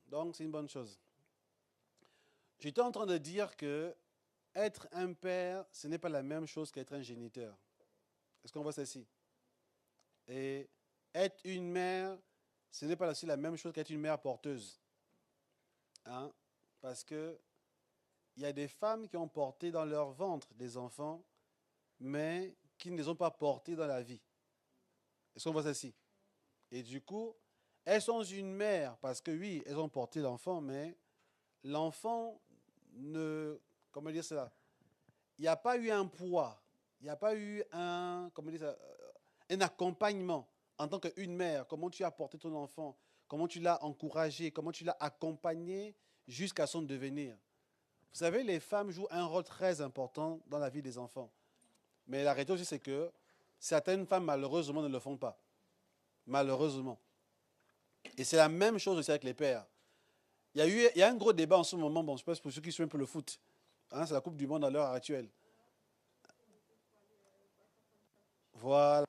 Donc, c'est une bonne chose. J'étais en train de dire que être un père, ce n'est pas la même chose qu'être un géniteur. Est-ce qu'on voit ceci? Et être une mère, ce n'est pas aussi la même chose qu'être une mère porteuse. Hein? Parce que il y a des femmes qui ont porté dans leur ventre des enfants, mais qui ne les ont pas portés dans la vie. Est-ce qu'on voit ceci? Et du coup, elles sont une mère parce que oui, elles ont porté l'enfant, mais l'enfant ne... Comment dire cela? Il n'y a pas eu un poids, il n'y a pas eu un, comment dire ça, un accompagnement en tant qu'une mère. Comment tu as porté ton enfant, comment tu l'as encouragé, comment tu l'as accompagné jusqu'à son devenir. Vous savez, les femmes jouent un rôle très important dans la vie des enfants. Mais la réalité aussi, c'est que certaines femmes, malheureusement, ne le font pas. Malheureusement. Et c'est la même chose aussi avec les pères. Il y a un gros débat en ce moment, bon, je pense pour ceux qui suivent un peu le foot. Hein, c'est la Coupe du Monde à l'heure actuelle. Voilà.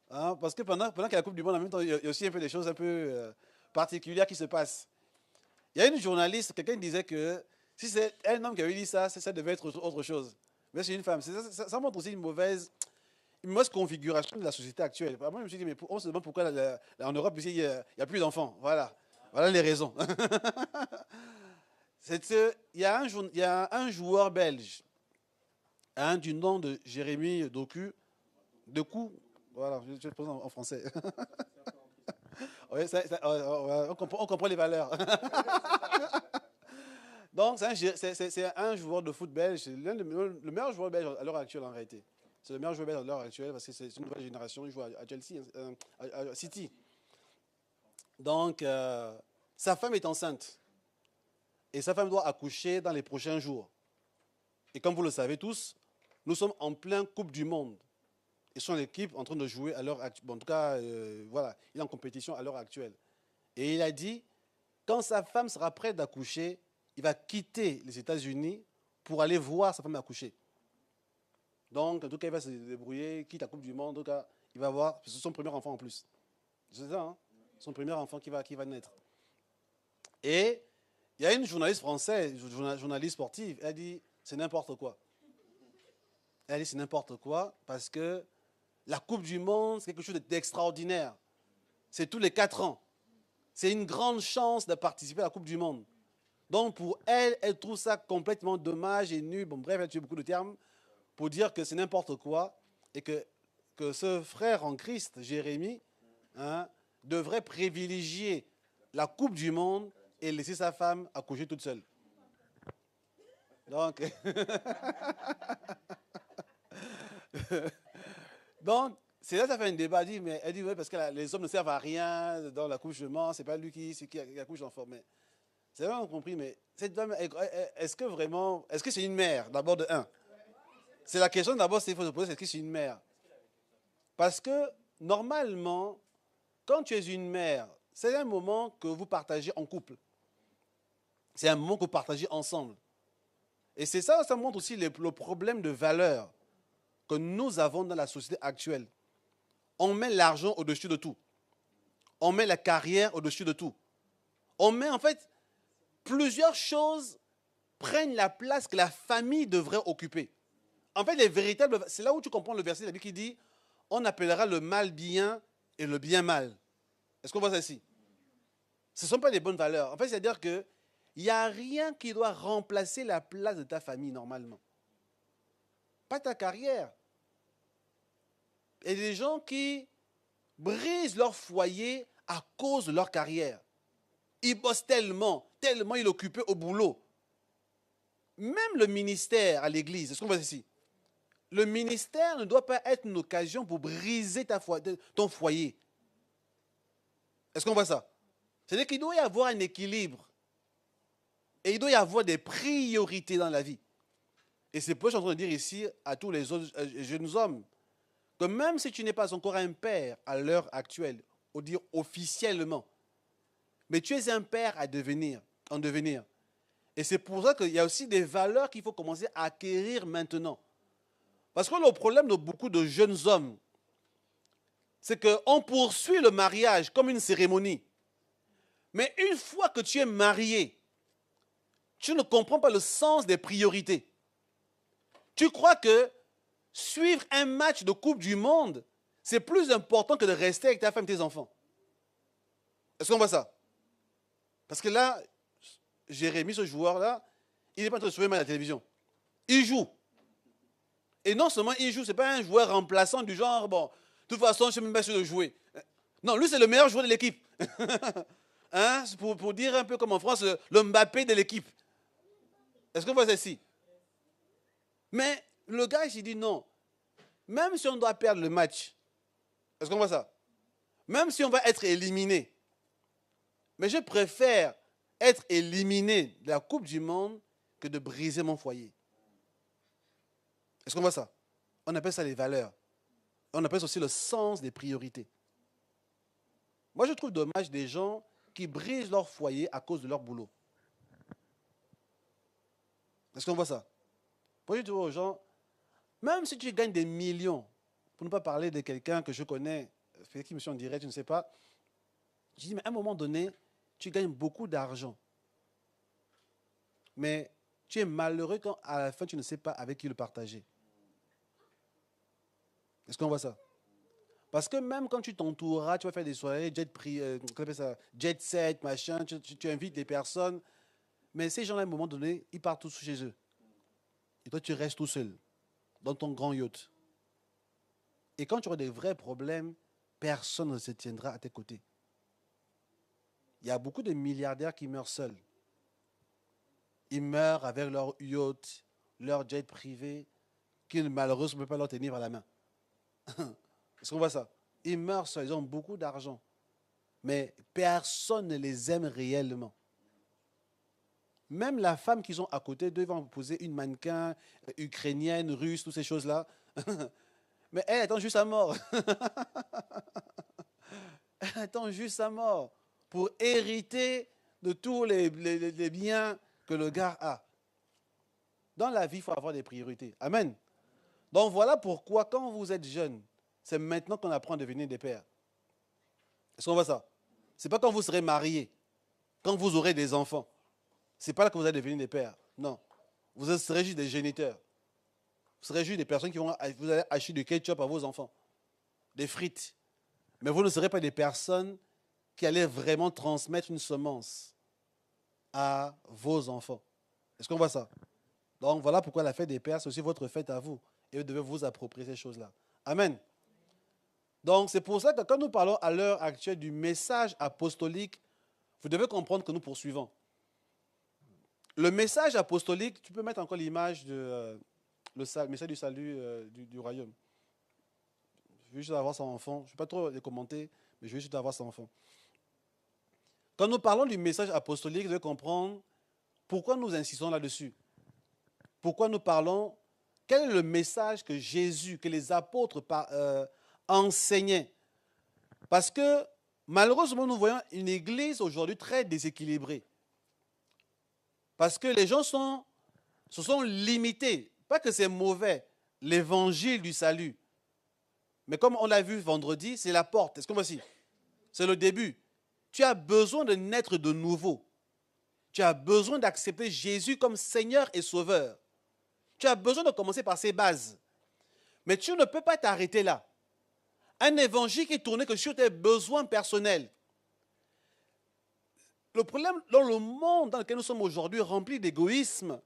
Hein, parce que pendant qu'il y a la Coupe du Monde, en même temps, il y a aussi un peu des choses un peu particulières qui se passent. Il y a une journaliste, quelqu'un disait que si c'est un homme qui avait dit ça, ça devait être autre chose. Mais c'est une femme. Ça montre aussi une mauvaise configuration de la société actuelle. Moi, je me suis dit, mais on se demande pourquoi en Europe, ici, il n'y a plus d'enfants. Voilà. Voilà les raisons. Il y a un joueur belge, hein, du nom de Jérémy Doku, voilà, je le prononce en français. Ouais, on comprend les valeurs. Donc, c'est un joueur de foot belge, c'est le meilleur joueur belge à l'heure actuelle en réalité. C'est le meilleur joueur belge à l'heure actuelle parce que c'est une nouvelle génération, il joue à Chelsea, à City. Donc, sa femme est enceinte et sa femme doit accoucher dans les prochains jours. Et comme vous le savez tous, nous sommes en plein Coupe du Monde. Et son équipe en train de jouer à l'heure actuelle. Bon, en tout cas, voilà, il est en compétition à l'heure actuelle. Et il a dit, quand sa femme sera prête d'accoucher, il va quitter les États-Unis pour aller voir sa femme accoucher. Donc, en tout cas, il va se débrouiller, quitte la Coupe du Monde, en tout cas, il va voir, c'est son premier enfant en plus. C'est ça, hein? Son premier enfant qui va naître. Et il y a une journaliste française, journaliste sportive, elle dit, c'est n'importe quoi. Elle dit, c'est n'importe quoi parce que la Coupe du Monde, c'est quelque chose d'extraordinaire. C'est tous les 4 ans. C'est une grande chance de participer à la Coupe du Monde. Donc pour elle, elle trouve ça complètement dommage et nul. Bon, bref, elle a tué beaucoup de termes pour dire que c'est n'importe quoi et que ce frère en Christ, Jérémie, hein, devrait privilégier la Coupe du Monde et laisser sa femme accoucher toute seule. Donc, donc c'est là que ça fait un débat. Elle dit, oui, parce que les hommes ne servent à rien dans l'accouchement, c'est pas lui qui accouche l'enfant. Mais c'est vraiment compris, mais cette femme, est-ce que vraiment, est-ce que c'est une mère, d'abord de un? C'est la question d'abord qu'il faut se poser, est-ce que c'est une mère? Parce que normalement, quand tu es une mère, c'est un moment que vous partagez en couple. C'est un moment que vous partagez ensemble. Et c'est ça, ça montre aussi le problème de valeur que nous avons dans la société actuelle. On met l'argent au-dessus de tout. On met la carrière au-dessus de tout. On met en fait plusieurs choses prennent la place que la famille devrait occuper. En fait, c'est là où tu comprends le verset de la Bible qui dit on appellera le mal bien et le bien mal. Est-ce qu'on voit ça ici? Ce ne sont pas des bonnes valeurs. En fait, c'est-à-dire qu'il n'y a rien qui doit remplacer la place de ta famille normalement. Pas ta carrière. Et des gens qui brisent leur foyer à cause de leur carrière. Ils bossent tellement ils sont occupés au boulot. Même le ministère à l'église, est-ce qu'on voit ici? Le ministère ne doit pas être une occasion pour briser ton foyer. Est-ce qu'on voit ça? C'est-à-dire qu'il doit y avoir un équilibre. Et il doit y avoir des priorités dans la vie. Et c'est pour ça que je suis en train de dire ici à tous les autres jeunes hommes que même si tu n'es pas encore un père à l'heure actuelle, ou dire officiellement, mais tu es un père en devenir. Et c'est pour ça qu'il y a aussi des valeurs qu'il faut commencer à acquérir maintenant. Parce que le problème de beaucoup de jeunes hommes, c'est qu'on poursuit le mariage comme une cérémonie. Mais une fois que tu es marié, tu ne comprends pas le sens des priorités. Tu crois que suivre un match de Coupe du Monde, c'est plus important que de rester avec ta femme et tes enfants. Est-ce qu'on voit ça? Parce que là, Jérémy, ce joueur-là, il n'est pas en train de suivre à la télévision. Il joue. Et non seulement il joue, ce n'est pas un joueur remplaçant du genre, bon, de toute façon, je ne suis même pas sûr de jouer. Non, lui, c'est le meilleur joueur de l'équipe. Hein? Pour dire un peu comme en France, le Mbappé de l'équipe. Est-ce qu'on voit ça ici? Mais le gars, il dit non. Même si on doit perdre le match, est-ce qu'on voit ça? Même si on va être éliminé, mais je préfère être éliminé de la Coupe du Monde que de briser mon foyer. Est-ce qu'on voit ça? On appelle ça les valeurs. On appelle ça aussi le sens des priorités. Moi, je trouve dommage des gens qui brisent leur foyer à cause de leur boulot. Est-ce qu'on voit ça? Moi, je dis aux gens, même si tu gagnes des millions, pour ne pas parler de quelqu'un que je connais, qui me suis en direct, je ne sais pas, je dis, mais à un moment donné, tu gagnes beaucoup d'argent. Mais tu es malheureux quand à la fin, tu ne sais pas avec qui le partager. Est-ce qu'on voit ça? Parce que même quand tu t'entoureras, tu vas faire des soirées, jet set, machin, tu invites des personnes, mais ces gens-là, à un moment donné, ils partent tous chez eux. Et toi, tu restes tout seul, dans ton grand yacht. Et quand tu auras des vrais problèmes, personne ne se tiendra à tes côtés. Il y a beaucoup de milliardaires qui meurent seuls. Ils meurent avec leur yacht, leur jet privé, qui malheureusement ne peut pas leur tenir par la main. Est-ce qu'on voit ça? Ils meurent seuls, ils ont beaucoup d'argent. Mais personne ne les aime réellement. Même la femme qu'ils ont à côté d'eux, ils vont épouser une mannequin ukrainienne, russe, toutes ces choses-là. Mais elle attend juste sa mort. Elle attend juste sa mort pour hériter de tous les biens que le gars a. Dans la vie, il faut avoir des priorités. Amen. Donc voilà pourquoi quand vous êtes jeune, c'est maintenant qu'on apprend à devenir des pères. Est-ce qu'on voit ça? Ce n'est pas quand vous serez mariés, quand vous aurez des enfants. Ce n'est pas là que vous allez devenir des pères. Non. Vous serez juste des géniteurs. Vous serez juste des personnes qui vont vous allez acheter du ketchup à vos enfants, des frites. Mais vous ne serez pas des personnes qui allaient vraiment transmettre une semence à vos enfants. Est-ce qu'on voit ça? Donc voilà pourquoi la fête des pères, c'est aussi votre fête à vous. Et vous devez vous approprier ces choses-là. Amen. Donc c'est pour ça que quand nous parlons à l'heure actuelle du message apostolique, vous devez comprendre que nous poursuivons. Le message apostolique, tu peux mettre encore l'image de le message du salut du royaume. Je veux juste avoir son enfant. Je ne vais pas trop les commenter, mais je veux juste avoir son enfant. Quand nous parlons du message apostolique, vous devez comprendre pourquoi nous insistons là-dessus. Pourquoi nous parlons, quel est le message que Jésus, que les apôtres enseignaient. Parce que malheureusement, nous voyons une église aujourd'hui très déséquilibrée. Parce que les gens se sont limités. Pas que c'est mauvais, l'évangile du salut. Mais comme on l'a vu vendredi, c'est la porte. Est-ce qu'on voit ici? C'est le début. Tu as besoin de naître de nouveau. Tu as besoin d'accepter Jésus comme Seigneur et Sauveur. Tu as besoin de commencer par ces bases. Mais tu ne peux pas t'arrêter là. Un évangile qui est tourné que sur tes besoins personnels. Le problème dans le monde dans lequel nous sommes aujourd'hui, rempli d'égoïsme,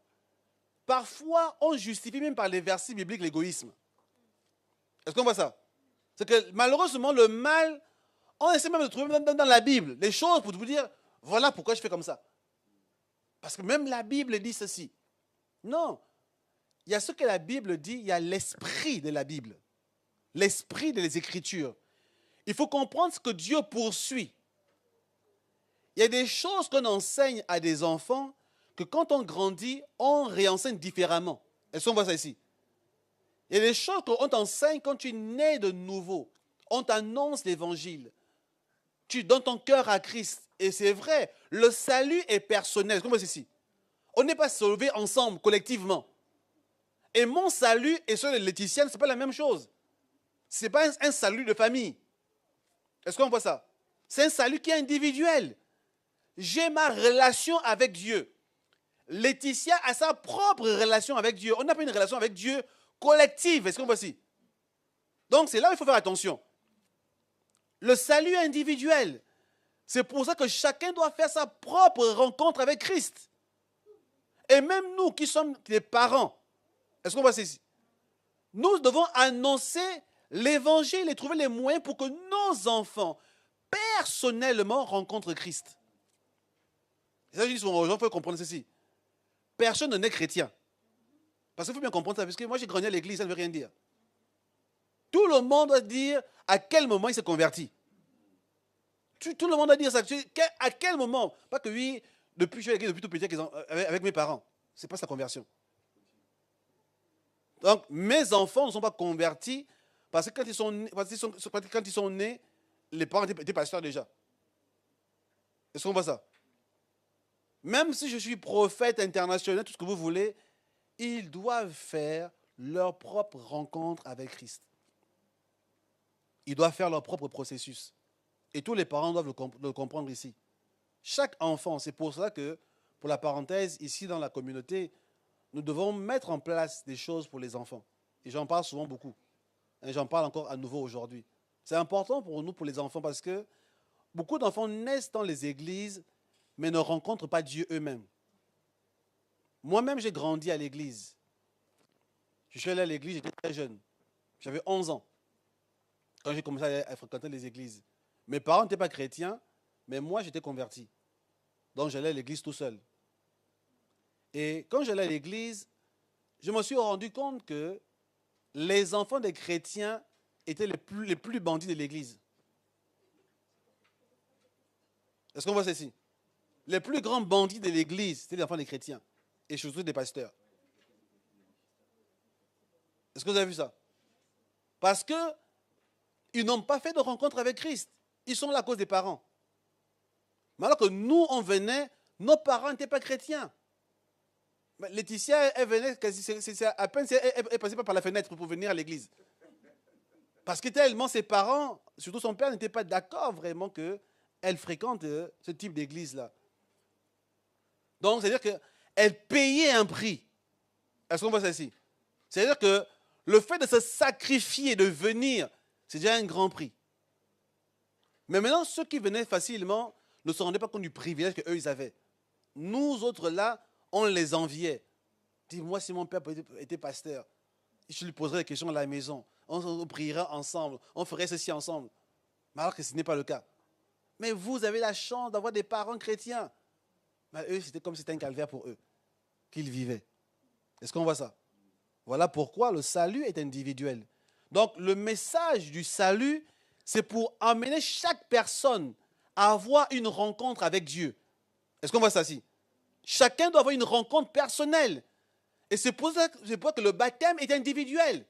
parfois on justifie même par les versets bibliques l'égoïsme. Est-ce qu'on voit ça? C'est que malheureusement le mal, on essaie même de trouver dans la Bible les choses pour vous dire, voilà pourquoi je fais comme ça. Parce que même la Bible dit ceci. Non. Il y a ce que la Bible dit, il y a l'esprit de la Bible. L'esprit des Écritures. Il faut comprendre ce que Dieu poursuit. Il y a des choses qu'on enseigne à des enfants que quand on grandit, on réenseigne différemment. Est-ce qu'on voit ça ici? Il y a des choses qu'on t'enseigne quand tu nais de nouveau. On t'annonce l'évangile. Tu donnes ton cœur à Christ. Et c'est vrai, le salut est personnel. Est-ce qu'on voit ça ici? On n'est pas sauvés ensemble, collectivement. Et mon salut et celui de Laetitienne, ce n'est pas la même chose. Ce n'est pas un salut de famille. Est-ce qu'on voit ça? C'est un salut qui est individuel. j'ai ma relation avec Dieu. Laetitia a sa propre relation avec Dieu. On n'a pas une relation avec Dieu collective. Est-ce qu'on voit ici? Donc, c'est là où il faut faire attention. Le salut individuel. C'est pour ça que chacun doit faire sa propre rencontre avec Christ. Et même nous qui sommes des parents, est-ce qu'on voit ici? Nous devons annoncer l'évangile et trouver les moyens pour que nos enfants, personnellement, rencontrent Christ. Et ça, je dis souvent aux gens, il faut comprendre ceci. Personne ne naît chrétien. Parce qu'il faut bien comprendre ça, parce que moi j'ai grandi à l'église, ça ne veut rien dire. Tout le monde doit dire à quel moment il s'est converti. Tout le monde doit dire ça. À quel moment? Pas que oui, je suis à l'église depuis tout petit avec mes parents. Ce n'est pas sa conversion. Donc, mes enfants ne sont pas convertis parce que quand ils sont nés, les parents étaient pasteurs déjà. Est-ce qu'on voit ça? Même si je suis prophète international, tout ce que vous voulez, ils doivent faire leur propre rencontre avec Christ. Ils doivent faire leur propre processus. Et tous les parents doivent le comprendre ici. Chaque enfant, c'est pour ça que, pour la parenthèse, ici dans la communauté, nous devons mettre en place des choses pour les enfants. Et j'en parle souvent beaucoup. Et j'en parle encore à nouveau aujourd'hui. C'est important pour nous, pour les enfants, parce que beaucoup d'enfants naissent dans les églises, mais ne rencontrent pas Dieu eux-mêmes. Moi-même, j'ai grandi à l'église. Je suis allé à l'église, j'étais très jeune. J'avais 11 ans quand j'ai commencé à fréquenter les églises. Mes parents n'étaient pas chrétiens, mais moi, j'étais converti. Donc, j'allais à l'église tout seul. Et quand j'allais à l'église, je me suis rendu compte que les enfants des chrétiens étaient les plus bandits de l'église. Est-ce qu'on voit ceci? Les plus grands bandits de l'église, c'était les enfants des chrétiens. Et surtout des pasteurs. Est-ce que vous avez vu ça? Parce qu'ils n'ont pas fait de rencontre avec Christ. Ils sont là à cause des parents. Mais alors que nous, on venait, nos parents n'étaient pas chrétiens. Laetitia, elle venait, à peine si elle passait pas par la fenêtre pour venir à l'église. Parce que tellement ses parents, surtout son père, n'étaient pas d'accord vraiment qu'elle fréquente ce type d'église-là. Donc, c'est-à-dire qu'elle payait un prix. Est-ce qu'on voit ça ici? C'est-à-dire que le fait de se sacrifier, de venir, c'est déjà un grand prix. Mais maintenant, ceux qui venaient facilement ne se rendaient pas compte du privilège qu'eux, ils avaient. Nous autres, là, on les enviait. Dis-moi si mon père était pasteur. Je lui poserais des questions à la maison. On prierait ensemble. On ferait ceci ensemble. Mais alors que ce n'est pas le cas. Mais vous avez la chance d'avoir des parents chrétiens. Mais eux, c'était comme si c'était un calvaire pour eux qu'ils vivaient. Est-ce qu'on voit ça? Voilà pourquoi le salut est individuel. Donc, le message du salut, c'est pour amener chaque personne à avoir une rencontre avec Dieu. Est-ce qu'on voit ça ici? Chacun doit avoir une rencontre personnelle. Et c'est pour ça que le baptême est individuel.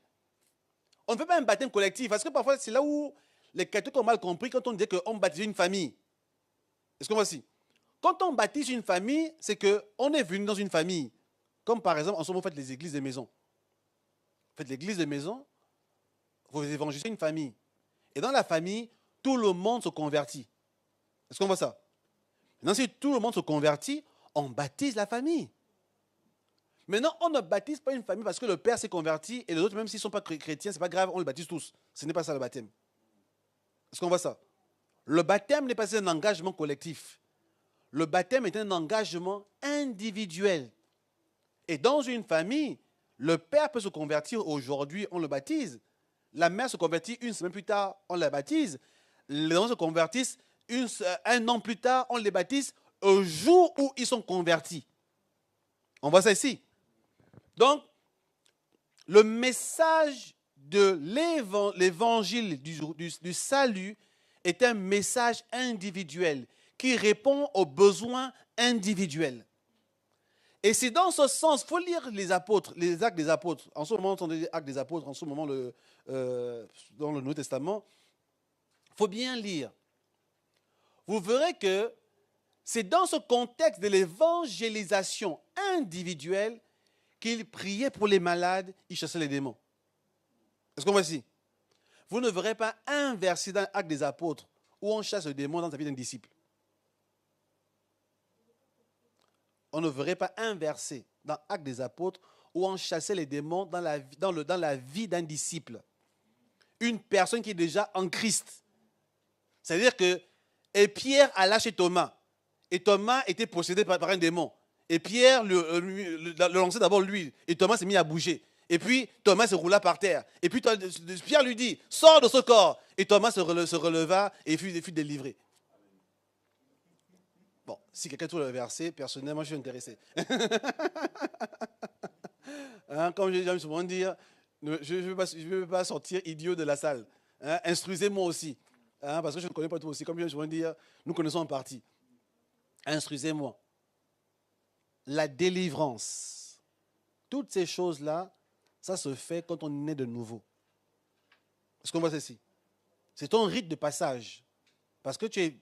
On ne fait pas un baptême collectif. Parce que parfois, c'est là où les catholiques ont mal compris quand on dit qu'on baptise une famille. Est-ce qu'on voit ici? Quand on baptise une famille, c'est qu'on est venu dans une famille. Comme par exemple, en ce moment, vous faites les églises des maisons. Vous faites l'église des maisons, vous évangélisez une famille. Et dans la famille, tout le monde se convertit. Est-ce qu'on voit ça? Maintenant, si tout le monde se convertit, on baptise la famille. Maintenant, on ne baptise pas une famille parce que le père s'est converti et les autres, même s'ils ne sont pas chrétiens, ce n'est pas grave, on les baptise tous. Ce n'est pas ça le baptême. Est-ce qu'on voit ça? Le baptême n'est pas un engagement collectif. Le baptême est un engagement individuel. Et dans une famille, le père peut se convertir aujourd'hui, on le baptise. La mère se convertit une semaine plus tard, on la baptise. Les enfants se convertissent un an plus tard, on les baptise au jour où ils sont convertis. On voit ça ici. Donc, le message de l'évangile du salut est un message individuel qui répond aux besoins individuels. Et c'est dans ce sens, il faut lire les apôtres, les actes des apôtres. En ce moment, on entend les actes des apôtres, en ce moment, dans le Nouveau Testament. Il faut bien lire. Vous verrez que c'est dans ce contexte de l'évangélisation individuelle qu'il priait pour les malades, il chassait les démons. Est-ce qu'on voit ici? Vous ne verrez pas un verset dans l'acte des apôtres où on chasse le démon dans la vie d'un disciple. on ne verrait pas un verset dans Actes des Apôtres où on chassait les démons dans la vie d'un disciple. Une personne qui est déjà en Christ. C'est-à-dire que et Pierre a lâché Thomas. Et Thomas était possédé par un démon. Et Pierre le lançait d'abord lui. Et Thomas s'est mis à bouger. Et puis Thomas se roula par terre. Et puis Pierre lui dit, sors de ce corps. Et Thomas se releva et fut délivré. Bon, si quelqu'un trouve le verset, personnellement, je suis intéressé. Hein, comme j'aime souvent dire, je ne veux pas sortir idiot de la salle. Hein, instruisez-moi aussi. Hein, parce que je ne connais pas tout aussi. Comme j'aime souvent dire, nous connaissons en partie. Instruisez-moi. La délivrance. Toutes ces choses-là, ça se fait quand on est de nouveau. Est-ce qu'on voit ceci? C'est ton rite de passage. Parce que tu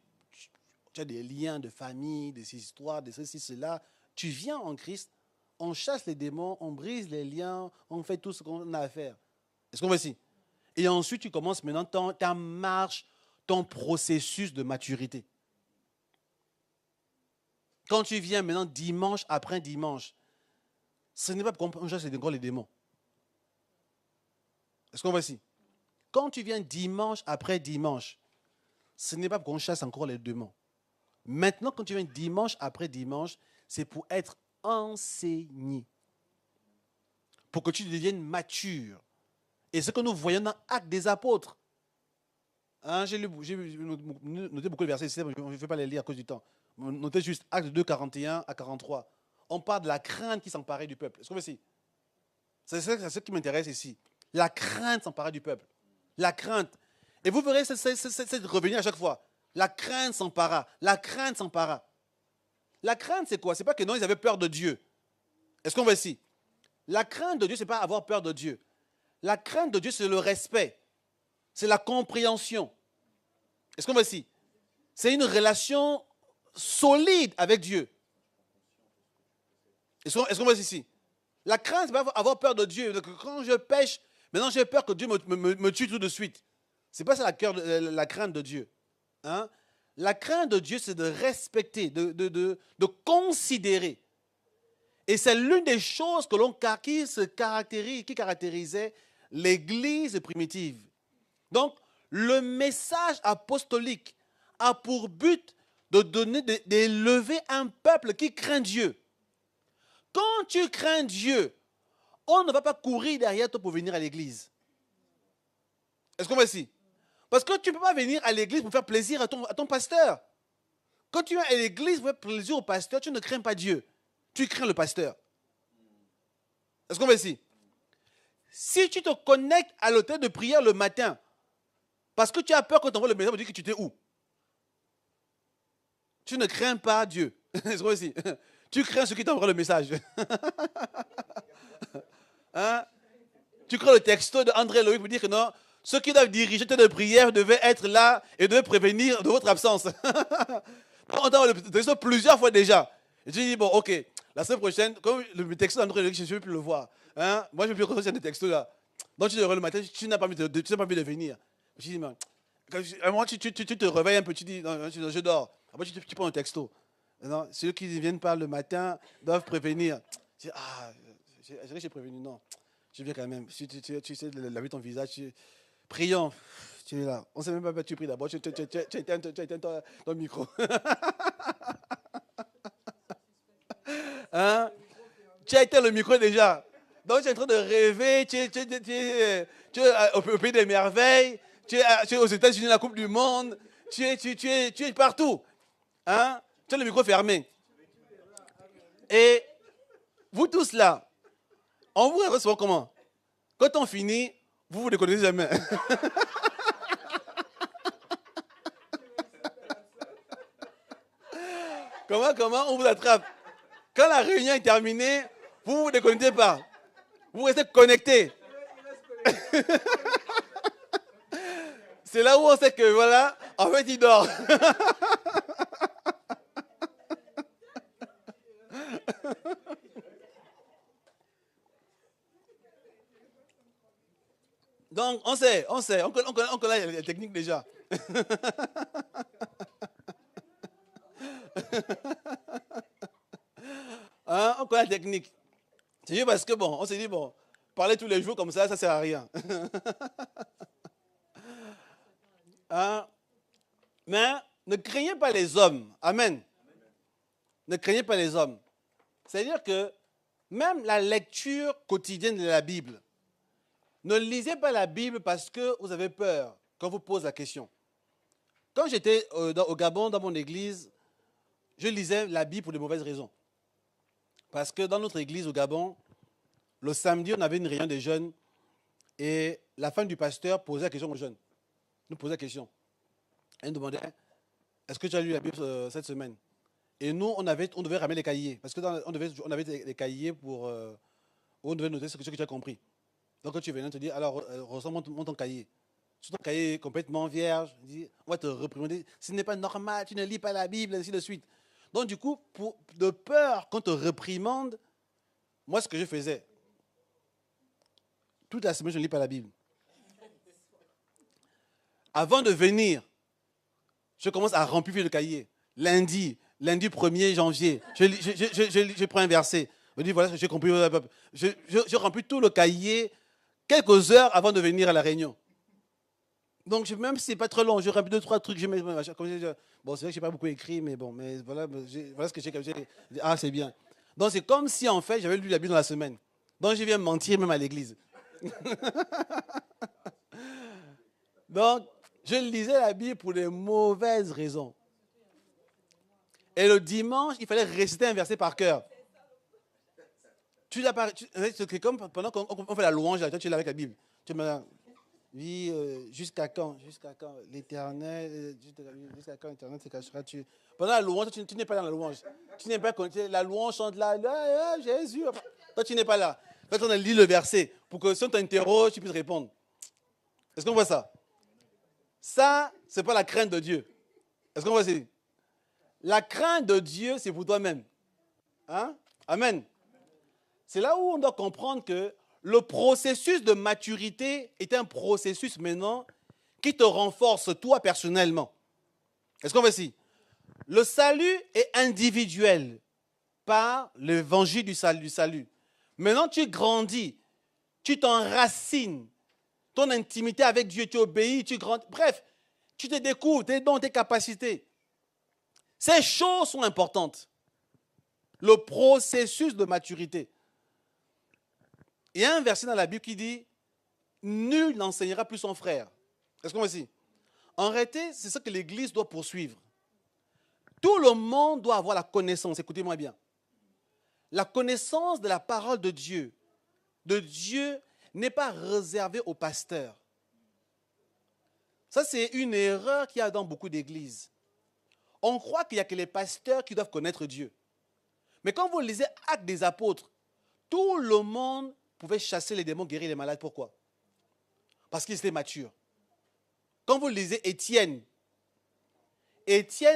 as des liens de famille, des histoires, de ceci, cela. Tu viens en Christ, on chasse les démons, on brise les liens, on fait tout ce qu'on a à faire. Est-ce qu'on voit ici? Et ensuite, tu commences maintenant ta marche, ton processus de maturité. Quand tu viens maintenant dimanche après dimanche, ce n'est pas pour qu'on chasse les démons. Est-ce qu'on voit ici? Quand tu viens dimanche après dimanche, ce n'est pas pour qu'on chasse encore les démons. Maintenant, quand tu viens dimanche après dimanche, c'est pour être enseigné. Pour que tu deviennes mature. Et ce que nous voyons dans Actes des Apôtres. Hein, j'ai noté beaucoup de versets ici, mais je ne vais pas les lire à cause du temps. Notez juste Actes 2, 41 à 43. On parle de la crainte qui s'emparait du peuple. Est-ce que vous voyez? C'est ce qui m'intéresse ici. La crainte s'emparait du peuple. La crainte. Et vous verrez, c'est de revenir à chaque fois. La crainte s'empara. La crainte s'empara. La crainte, c'est quoi? Ce n'est pas que non, ils avaient peur de Dieu. Est-ce qu'on voit ici? La crainte de Dieu, ce n'est pas avoir peur de Dieu. La crainte de Dieu, c'est le respect. C'est la compréhension. Est-ce qu'on voit ici? C'est une relation solide avec Dieu. Est-ce qu'on voit ici? La crainte, c'est pas avoir peur de Dieu. Donc, quand je pêche, maintenant j'ai peur que Dieu me tue tout de suite. Ce n'est pas ça la crainte de Dieu. Hein? La crainte de Dieu, c'est de respecter, de considérer. Et c'est l'une des choses qui caractérisait l'Église primitive. Donc, le message apostolique a pour but d'élever un peuple qui craint Dieu. Quand tu crains Dieu, on ne va pas courir derrière toi pour venir à l'église. Est-ce qu'on va ici? Parce que tu ne peux pas venir à l'église pour faire plaisir à ton pasteur. Quand tu viens à l'église pour faire plaisir au pasteur, tu ne crains pas Dieu. Tu crains le pasteur. Est-ce qu'on va ici? Si tu te connectes à l'hôtel de prière le matin, parce que tu as peur qu'on t'envoie le message pour dire que tu t'es où? Tu ne crains pas Dieu. Est-ce qu'on va ici? Tu crains ceux qui t'envoient le message. Hein? Tu crains le texto d'André Loïc pour dire que non, ceux qui doivent diriger tes de prière devaient être là et devaient prévenir de votre absence. On t'envoie le texto plusieurs fois déjà. Et tu dis, bon, ok, la semaine prochaine, comme le texto d'André Loïc, je ne veux plus le voir. Hein? Moi, je ne veux plus recevoir des textos là. Donc tu te réveilles le matin, tu n'as pas envie de venir. Je dis, à un moment, tu te réveilles un peu, tu dis, non, je dors. Après, tu prends un texto. Non, ceux qui viennent pas le matin doivent prévenir. Je dis, j'ai prévenu, non. Je viens quand même. Tu sais, laver ton visage. Prions. Tu es là. On ne sait même pas que tu pries d'abord. Tu éteins ton micro. Hein? Tu as éteint le micro déjà. Donc tu es en train de rêver. Tu es au pays des merveilles. Tu es aux États-Unis, la Coupe du Monde. Tu es partout. Hein? Tu as le micro fermé. Et vous tous là, on vous reçoit comment? Quand on finit, vous ne connaissez jamais. Comment on vous attrape? Quand la réunion est terminée, vous ne vous déconnectez pas. Vous restez connectés. C'est là où on sait que voilà, en fait, il dort. Donc, on sait, on connaît les techniques déjà. Hein, on connaît la technique. C'est juste parce que, bon, on s'est dit, bon, parler tous les jours comme ça ne sert à rien. Hein? Mais ne craignez pas les hommes. Amen. Ne craignez pas les hommes. C'est-à-dire que même la lecture quotidienne de la Bible, ne lisez pas la Bible parce que vous avez peur quand vous pose la question. Quand j'étais au Gabon, dans mon église, je lisais la Bible pour de mauvaises raisons. Parce que dans notre église au Gabon, le samedi, on avait une réunion des jeunes et la femme du pasteur posait la question aux jeunes. Nous posait la question. Elle nous demandait, est-ce que tu as lu la Bible cette semaine? Et nous, on devait ramener les cahiers. Parce que on avait des cahiers où on devait noter ce que tu as compris. Donc quand tu venais, on te dit, alors, ressens mon ton cahier. Si ton cahier est complètement vierge, on va te réprimander. Ce n'est pas normal, tu ne lis pas la Bible, ainsi de suite. Donc du coup, de peur qu'on te réprimande, moi ce que je faisais, toute la semaine, je ne lis pas la Bible. Avant de venir, je commence à remplir le cahier. Lundi 1er janvier, je prends un verset. Je dis, voilà, j'ai compris. Je remplis tout le cahier quelques heures avant de venir à la réunion. Donc, même si ce n'est pas trop long, je remplis 2-3 trucs. Bon, c'est vrai que je n'ai pas beaucoup écrit, mais bon, mais voilà ce que j'ai. Ah, c'est bien. Donc, c'est comme si, en fait, j'avais lu la Bible dans la semaine. Donc, je viens mentir même à l'église. Donc, je lisais la Bible pour les mauvaises raisons. Et le dimanche, il fallait réciter un verset par cœur. C'est comme pendant qu'on fait la louange, toi, tu es là avec la Bible. Tu me dis, oui, jusqu'à quand? Jusqu'à quand? L'Éternel, jusqu'à quand l'Éternel te cachera-tu? Pendant la louange, tu n'es pas dans la louange. Tu n'es pas connecté. La louange chante là, Jésus. Toi, tu n'es pas là. En fait, on a lu le verset pour que si on t'interroge, tu puisses répondre. Est-ce qu'on voit ça? Ça, ce n'est pas la crainte de Dieu. Est-ce qu'on voit ça? La crainte de Dieu, c'est pour toi-même. Hein? Amen. C'est là où on doit comprendre que le processus de maturité est un processus maintenant qui te renforce toi personnellement. Est-ce qu'on voit ici? Le salut est individuel par l'évangile du salut. Maintenant, tu grandis, tu t'enracines, ton intimité avec Dieu, tu obéis, tu grandis. Bref, tu te découvres, tes dons, tes capacités. Ces choses sont importantes. Le processus de maturité. Il y a un verset dans la Bible qui dit « Nul n'enseignera plus son frère ». Est-ce qu'on voit ici? En réalité, c'est ce que l'Église doit poursuivre. Tout le monde doit avoir la connaissance, écoutez-moi bien. La connaissance de la parole de Dieu n'est pas réservée aux pasteurs. Ça, c'est une erreur qu'il y a dans beaucoup d'églises. On croit qu'il n'y a que les pasteurs qui doivent connaître Dieu. Mais quand vous lisez Actes des Apôtres, tout le monde pouvait chasser les démons, guérir les malades. Pourquoi? Parce qu'ils étaient matures. Quand vous lisez Étienne,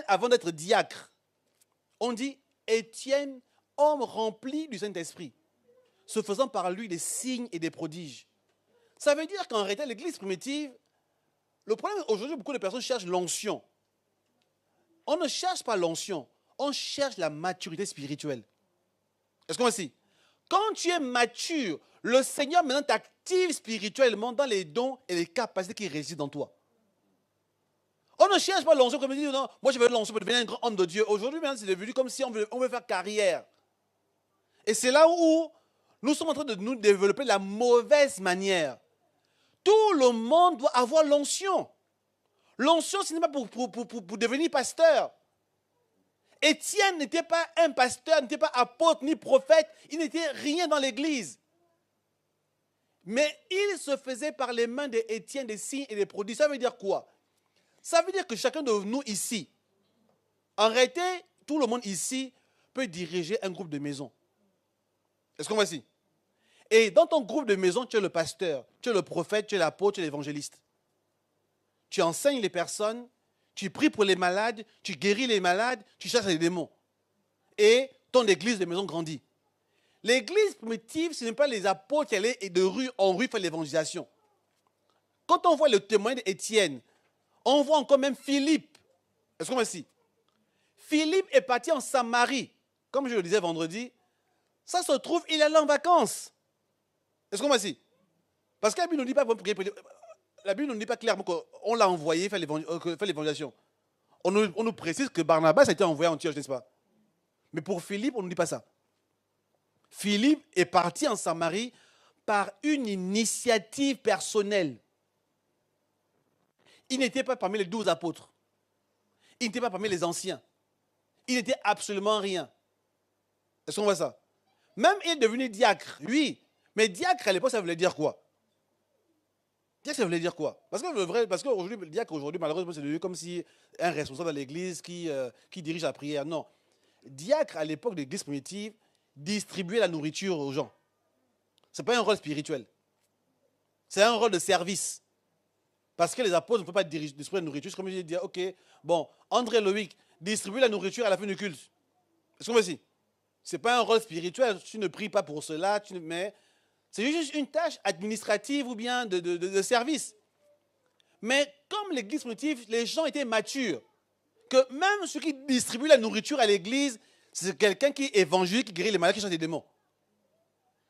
avant d'être diacre, on dit Étienne, homme rempli du Saint-Esprit, se faisant par lui des signes et des prodiges. Ça veut dire qu'en réalité, l'Église primitive, le problème aujourd'hui, beaucoup de personnes cherchent l'onction. On ne cherche pas l'onction, on cherche la maturité spirituelle. Est-ce qu'on voit ici? Quand tu es mature, le Seigneur maintenant t'active spirituellement dans les dons et les capacités qui résident en toi. On ne cherche pas l'onction comme il dit, non, moi je veux l'onction pour devenir un grand homme de Dieu. Aujourd'hui, maintenant, c'est devenu comme si on veut faire carrière. Et c'est là où nous sommes en train de nous développer de la mauvaise manière. Tout le monde doit avoir l'onction. L'onction, ce n'est pas pour devenir pasteur. Étienne n'était pas un pasteur, n'était pas apôtre ni prophète, il n'était rien dans l'église. Mais il se faisait par les mains d'Étienne des signes et des prodiges. Ça veut dire quoi? Ça veut dire que chacun de nous ici, en réalité, tout le monde ici peut diriger un groupe de maison. Est-ce qu'on voit ici? Et dans ton groupe de maison, tu es le pasteur, tu es le prophète, tu es l'apôtre, tu es l'évangéliste. Tu enseignes les personnes, tu pries pour les malades, tu guéris les malades, tu chasses les démons. Et ton église de maison grandit. L'église primitive, ce n'est pas les apôtres qui allaient de rue en rue faire l'évangélisation. Quand on voit le témoin d'Étienne, on voit encore même Philippe. Est-ce qu'on voit ici? Philippe est parti en Samarie. Comme je le disais vendredi, Ça se trouve, il est allé en vacances. Est-ce qu'on va ici? Parce que la Bible ne dit pas, la Bible ne dit pas clairement qu'on l'a envoyé faire l'évangélisation. On nous précise que Barnabas a été envoyé en Antioche, n'est-ce pas? Mais pour Philippe, on ne dit pas ça. Philippe est parti en Samarie par une initiative personnelle. Il n'était pas parmi les 12 apôtres. Il n'était pas parmi les anciens. Il n'était absolument rien. Est-ce qu'on voit ça? Même il est devenu diacre, oui. Mais diacre, à l'époque, ça voulait dire quoi? Diacre, ça voulait dire quoi? Parce qu'aujourd'hui, le diacre, aujourd'hui, malheureusement, c'est devenu comme si un responsable de l'église qui dirige la prière. Non. Diacre, à l'époque de l'église primitive, distribuait la nourriture aux gens. Ce n'est pas un rôle spirituel. C'est un rôle de service. Parce que les apôtres ne peuvent pas distribuer la nourriture. C'est comme je dis, ok, bon, André Loïc, distribue la nourriture à la fin du culte. Est-ce qu'on voit ici? Ce n'est pas un rôle spirituel. Tu ne pries pas pour cela, mais c'est juste une tâche administrative ou bien de service. Mais comme l'église primitive, les gens étaient matures. Que même ceux qui distribuent la nourriture à l'église, c'est quelqu'un qui est évangélique, qui guérit les malades, qui chasse les démons.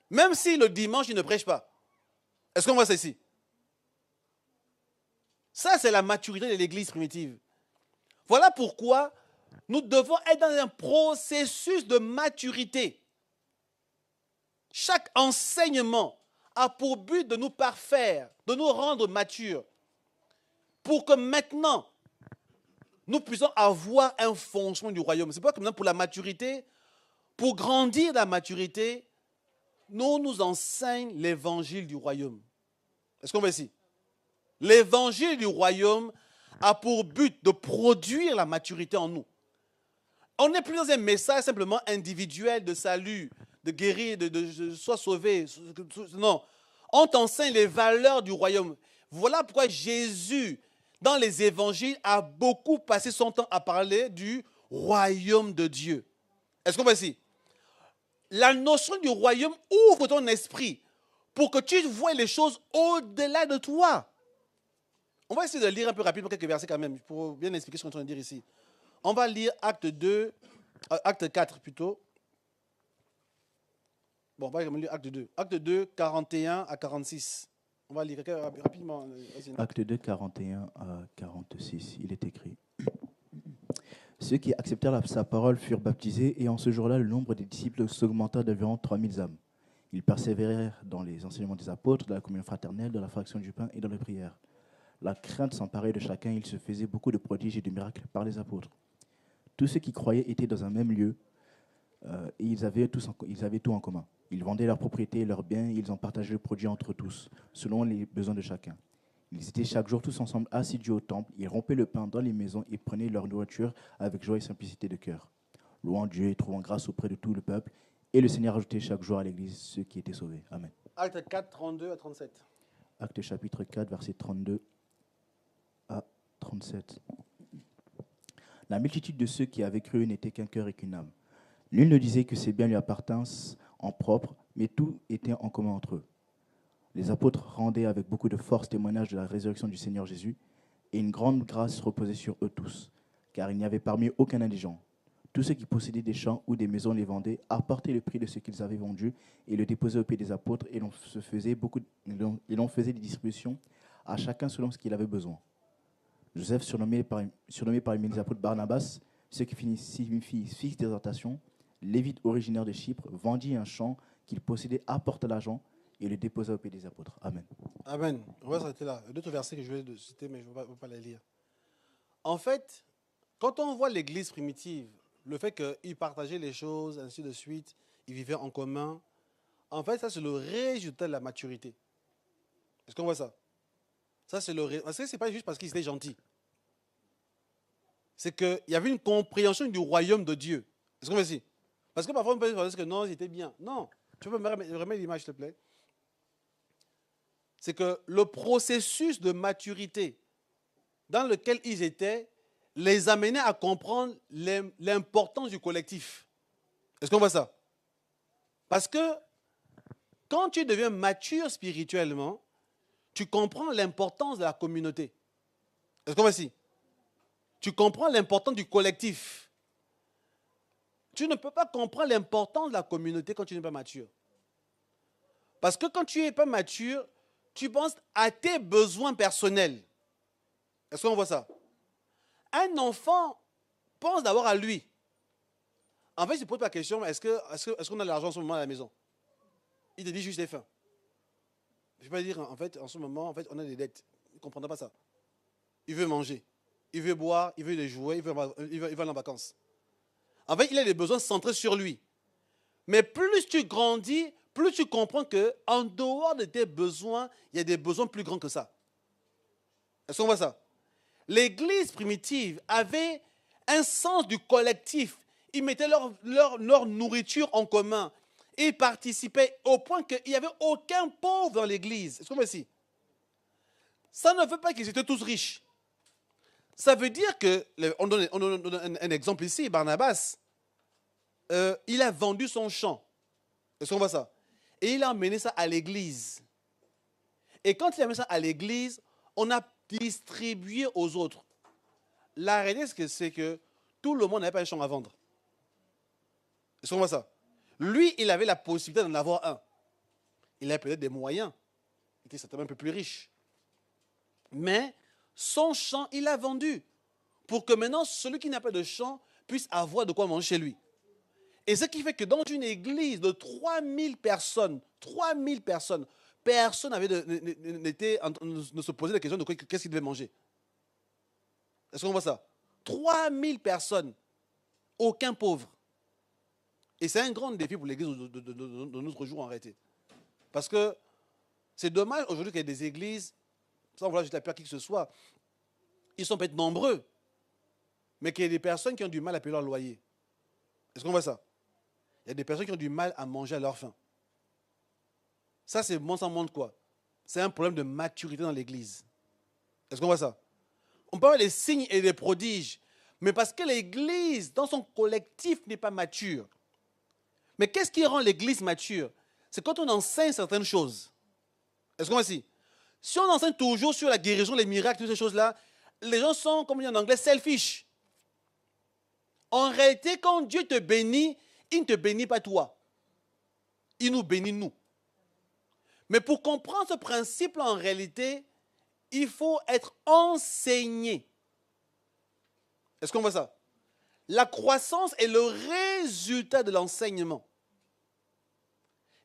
Même si le dimanche, il ne prêche pas. Est-ce qu'on voit ça ici? Ça, c'est la maturité de l'église primitive. Voilà pourquoi nous devons être dans un processus de maturité. Chaque enseignement a pour but de nous parfaire, de nous rendre matures, pour que maintenant, nous puissions avoir un fonctionnement du royaume. C'est pas comme pour la maturité, pour grandir dans la maturité, nous enseigne l'évangile du royaume. Est-ce qu'on voit ici? L'évangile du royaume a pour but de produire la maturité en nous. On n'est plus dans un message simplement individuel de salut, de guérir, de sois sauvé. Non. On t'enseigne les valeurs du royaume. Voilà pourquoi Jésus, dans les évangiles, a beaucoup passé son temps à parler du royaume de Dieu. Est-ce qu'on voit ici? La notion du royaume ouvre ton esprit pour que tu vois les choses au-delà de toi. On va essayer de lire un peu rapidement quelques versets quand même, pour bien expliquer ce qu'on est en train de dire ici. On va lire Acte 4 plutôt. Bon, on va lire Acte 2. Acte 2, 41 à 46. On va lire rapidement. Acte 2, 41 à 46, il est écrit. Ceux qui acceptèrent sa parole furent baptisés, et en ce jour-là, le nombre des disciples s'augmenta d'environ 3000 âmes. Ils persévérèrent dans les enseignements des apôtres, dans la communion fraternelle, dans la fraction du pain et dans les prières. La crainte s'emparait de chacun, il se faisait beaucoup de prodiges et de miracles par les apôtres. Tous ceux qui croyaient étaient dans un même lieu, et ils avaient tout en commun. Ils vendaient leurs propriétés et leurs biens, et ils en partageaient le produit entre tous, selon les besoins de chacun. Ils étaient chaque jour tous ensemble assidus au temple, ils rompaient le pain dans les maisons et prenaient leur nourriture avec joie et simplicité de cœur, louant Dieu et trouvant grâce auprès de tout le peuple. Et le Seigneur ajoutait chaque jour à l'Église ceux qui étaient sauvés. Amen. Acte 4, 32 à 37. Acte chapitre 4, versets 32 à 37. La multitude de ceux qui avaient cru n'était qu'un cœur et qu'une âme. Nul ne disait que ses biens lui appartinssent en propre, mais tout était en commun entre eux. Les apôtres rendaient avec beaucoup de force témoignage de la résurrection du Seigneur Jésus, et une grande grâce reposait sur eux tous, car il n'y avait parmi eux aucun indigent. Tous ceux qui possédaient des champs ou des maisons les vendaient, apportaient le prix de ce qu'ils avaient vendu et le déposaient aux pieds des apôtres, et l'on faisait des distributions à chacun selon ce qu'il avait besoin. Joseph, surnommé parmi les apôtres Barnabas, ce qui signifie fils d'exhortation, Lévite originaire de Chypre, vendit un champ qu'il possédait, apporta l'argent et le déposa aux pieds des apôtres. Amen. Amen. On va s'arrêter là. D'autres versets que je vais citer, mais je ne vais pas les lire. En fait, quand on voit l'église primitive, le fait qu'ils partageaient les choses, ainsi de suite, ils vivaient en commun, en fait, ça, c'est le résultat de la maturité. Est-ce qu'on voit ça? Ça, c'est le Parce que ce n'est pas juste parce qu'ils étaient gentils. C'est qu'il y avait une compréhension du royaume de Dieu. Est-ce qu'on voit ici? Parce que parfois, on peut penser que non, ils étaient bien. Non. Tu peux me remettre l'image, s'il te plaît? C'est que le processus de maturité dans lequel ils étaient les amenait à comprendre l'importance du collectif. Est-ce qu'on voit ça? Parce que quand tu deviens mature spirituellement, tu comprends l'importance de la communauté. Est-ce qu'on voit ici? Tu comprends l'importance du collectif. Tu ne peux pas comprendre l'importance de la communauté quand tu n'es pas mature. Parce que quand tu n'es pas mature, tu penses à tes besoins personnels. Est-ce qu'on voit ça? Un enfant pense d'abord à lui. En fait, il ne pose pas la question, est-ce qu'on a de l'argent en ce moment à la maison? Il te dit juste j'ai faim. Je ne vais pas dire, en fait, en ce moment, en fait, on a des dettes. Il ne comprendra pas ça. Il veut manger, il veut boire, il veut des jouets, il veut aller en vacances. En fait, il a des besoins centrés sur lui. Mais plus tu grandis, plus tu comprends qu'en dehors de tes besoins, il y a des besoins plus grands que ça. Est-ce qu'on voit ça? L'Église primitive avait un sens du collectif. Ils mettaient leur nourriture en commun. Ils participaient au point qu'il n'y avait aucun pauvre dans l'Église. Est-ce qu'on voit ici? Ça ne veut pas qu'ils étaient tous riches. Ça veut dire que, on donne un exemple ici, Barnabas, il a vendu son champ. Est-ce qu'on voit ça? Et il a emmené ça à l'église. Et quand il a mis ça à l'église, on a distribué aux autres. La réalité, c'est que tout le monde n'avait pas un champ à vendre. Est-ce qu'on voit ça? Lui, il avait la possibilité d'en avoir un. Il avait peut-être des moyens. Il était certainement un peu plus riche. Mais son champ, il l'a vendu. Pour que maintenant, celui qui n'a pas de champ puisse avoir de quoi manger chez lui. Et ce qui fait que dans une église de 3000 personnes, personne ne se posait la question de qu'est-ce qu'il devait manger. Est-ce qu'on voit ça? 3000 personnes, aucun pauvre. Et c'est un grand défi pour l'église de notre jour en réalité. Parce que c'est dommage aujourd'hui qu'il y ait des églises, sans vouloir jeter la pierre à qui que ce soit, ils sont peut-être nombreux, mais qu'il y ait des personnes qui ont du mal à payer leur loyer. Est-ce qu'on voit ça? Il y a des personnes qui ont du mal à manger à leur faim. Ça, ça montre quoi? C'est un problème de maturité dans l'église. Est-ce qu'on voit ça? On parle des signes et des prodiges, mais parce que l'église, dans son collectif, n'est pas mature. Mais qu'est-ce qui rend l'église mature? C'est quand on enseigne certaines choses. Est-ce qu'on voit ici? Si on enseigne toujours sur la guérison, les miracles, toutes ces choses-là, les gens sont, comme on dit en anglais, selfish. En réalité, quand Dieu te bénit, il ne te bénit pas toi. Il nous bénit nous. Mais pour comprendre ce principe en réalité, il faut être enseigné. Est-ce qu'on voit ça? La croissance est le résultat de l'enseignement.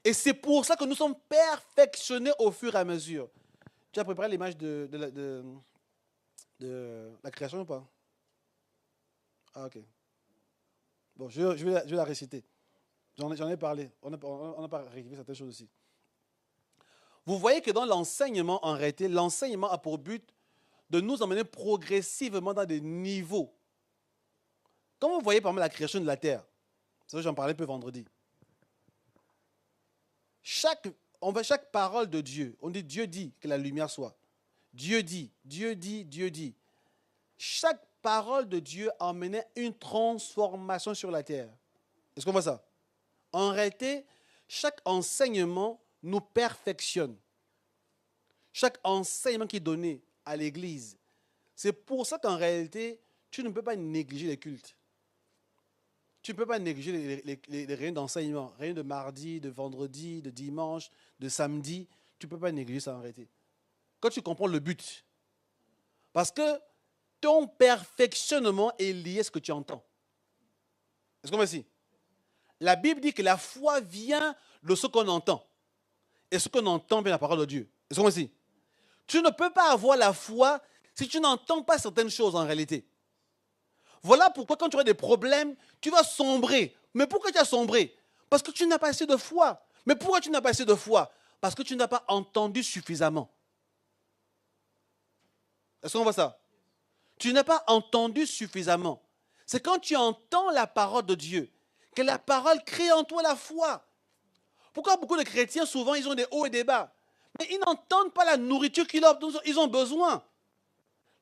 Et c'est pour ça que nous sommes perfectionnés au fur et à mesure. Tu as préparé l'image de la création ou pas? Ah, ok. Bon, je vais la réciter. J'en ai parlé. On n'a pas réécrit certaines choses aussi. Vous voyez que dans l'enseignement, en réalité, l'enseignement a pour but de nous emmener progressivement dans des niveaux. Quand vous voyez par exemple la création de la terre, c'est vrai que j'en parlais un peu vendredi. Chaque parole de Dieu, on dit Dieu dit que la lumière soit. Dieu dit, Dieu dit, Dieu dit. Chaque parole de Dieu emmenait une transformation sur la terre. Est-ce qu'on voit ça? En réalité, chaque enseignement nous perfectionne. Chaque enseignement qui est donné à l'église. C'est pour ça qu'en réalité, tu ne peux pas négliger les cultes. Tu ne peux pas négliger les réunions d'enseignement, réunions de mardi, de vendredi, de dimanche, de samedi. Tu ne peux pas négliger ça en réalité. Quand tu comprends le but. Parce que ton perfectionnement est lié à ce que tu entends. Est-ce qu'on voit ici? La Bible dit que la foi vient de ce qu'on entend. Et ce qu'on entend vient de la parole de Dieu. Est-ce qu'on voit ici? Tu ne peux pas avoir la foi si tu n'entends pas certaines choses en réalité. Voilà pourquoi quand tu auras des problèmes, tu vas sombrer. Mais pourquoi tu as sombré? Parce que tu n'as pas assez de foi. Mais pourquoi tu n'as pas assez de foi? Parce que tu n'as pas entendu suffisamment. Est-ce qu'on voit ça? Tu n'as pas entendu suffisamment. C'est quand tu entends la parole de Dieu que la parole crée en toi la foi. Pourquoi beaucoup de chrétiens, souvent, ils ont des hauts et des bas? Mais ils n'entendent pas la nourriture dont ils ont besoin.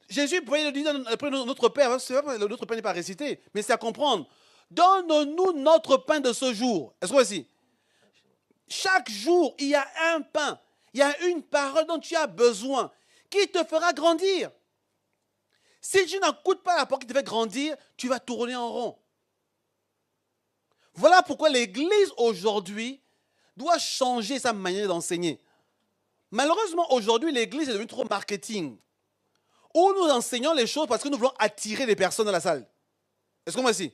Jésus pouvait le dire après notre Père, notre pain n'est pas récité, mais c'est à comprendre. Donne-nous notre pain de ce jour. Est-ce que voici? Chaque jour, il y a un pain, il y a une parole dont tu as besoin qui te fera grandir. Si tu n'écoutes pas la parole qui te fait grandir, tu vas tourner en rond. Voilà pourquoi l'Église aujourd'hui doit changer sa manière d'enseigner. Malheureusement, aujourd'hui, l'Église est devenue trop marketing. Où nous enseignons les choses parce que nous voulons attirer les personnes dans la salle. Est-ce qu'on voit ici?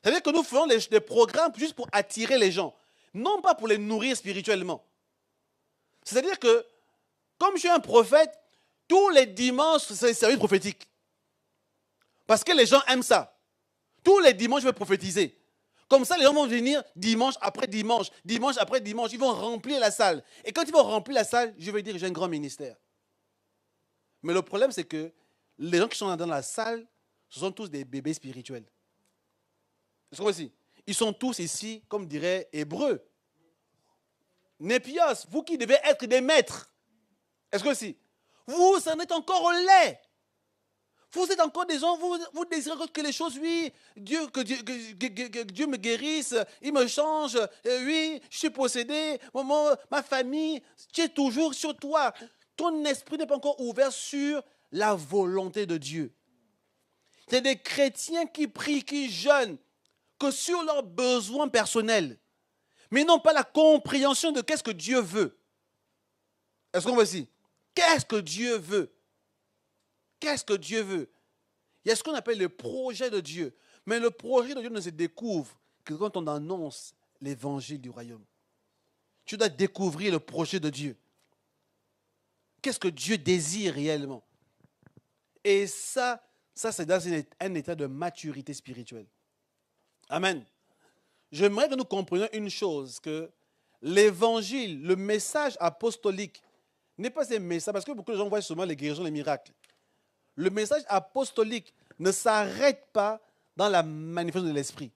C'est-à-dire que nous faisons des programmes juste pour attirer les gens, non pas pour les nourrir spirituellement. C'est-à-dire que, comme je suis un prophète, tous les dimanches, c'est le service prophétique. Parce que les gens aiment ça. Tous les dimanches, je vais prophétiser. Comme ça, les gens vont venir dimanche après dimanche, dimanche après dimanche. Ils vont remplir la salle. Et quand ils vont remplir la salle, je vais dire que j'ai un grand ministère. Mais le problème, c'est que les gens qui sont dans la salle, ce sont tous des bébés spirituels. Est-ce que voici? Ils sont tous ici, comme dirait Hébreu. Népios, vous qui devez être des maîtres. Est-ce que si? Vous en êtes encore au lait. Vous êtes encore des gens, vous désirez que les choses, oui, que Dieu me guérisse, il me change, oui, je suis possédé, ma famille, tu es toujours sur toi. Ton esprit n'est pas encore ouvert sur la volonté de Dieu. C'est des chrétiens qui prient, qui jeûnent, que sur leurs besoins personnels, mais non pas la compréhension de qu'est-ce que Dieu veut. Est-ce qu'on voit ici? Qu'est-ce que Dieu veut? Qu'est-ce que Dieu veut? Il y a ce qu'on appelle le projet de Dieu. Mais le projet de Dieu ne se découvre que quand on annonce l'évangile du royaume. Tu dois découvrir le projet de Dieu. Qu'est-ce que Dieu désire réellement? Et ça c'est dans un état de maturité spirituelle. Amen. J'aimerais que nous comprenions une chose, que l'évangile, le message apostolique, n'est pas un message, parce que beaucoup de gens voient seulement les guérisons, les miracles. Le message apostolique ne s'arrête pas dans la manifestation de l'esprit.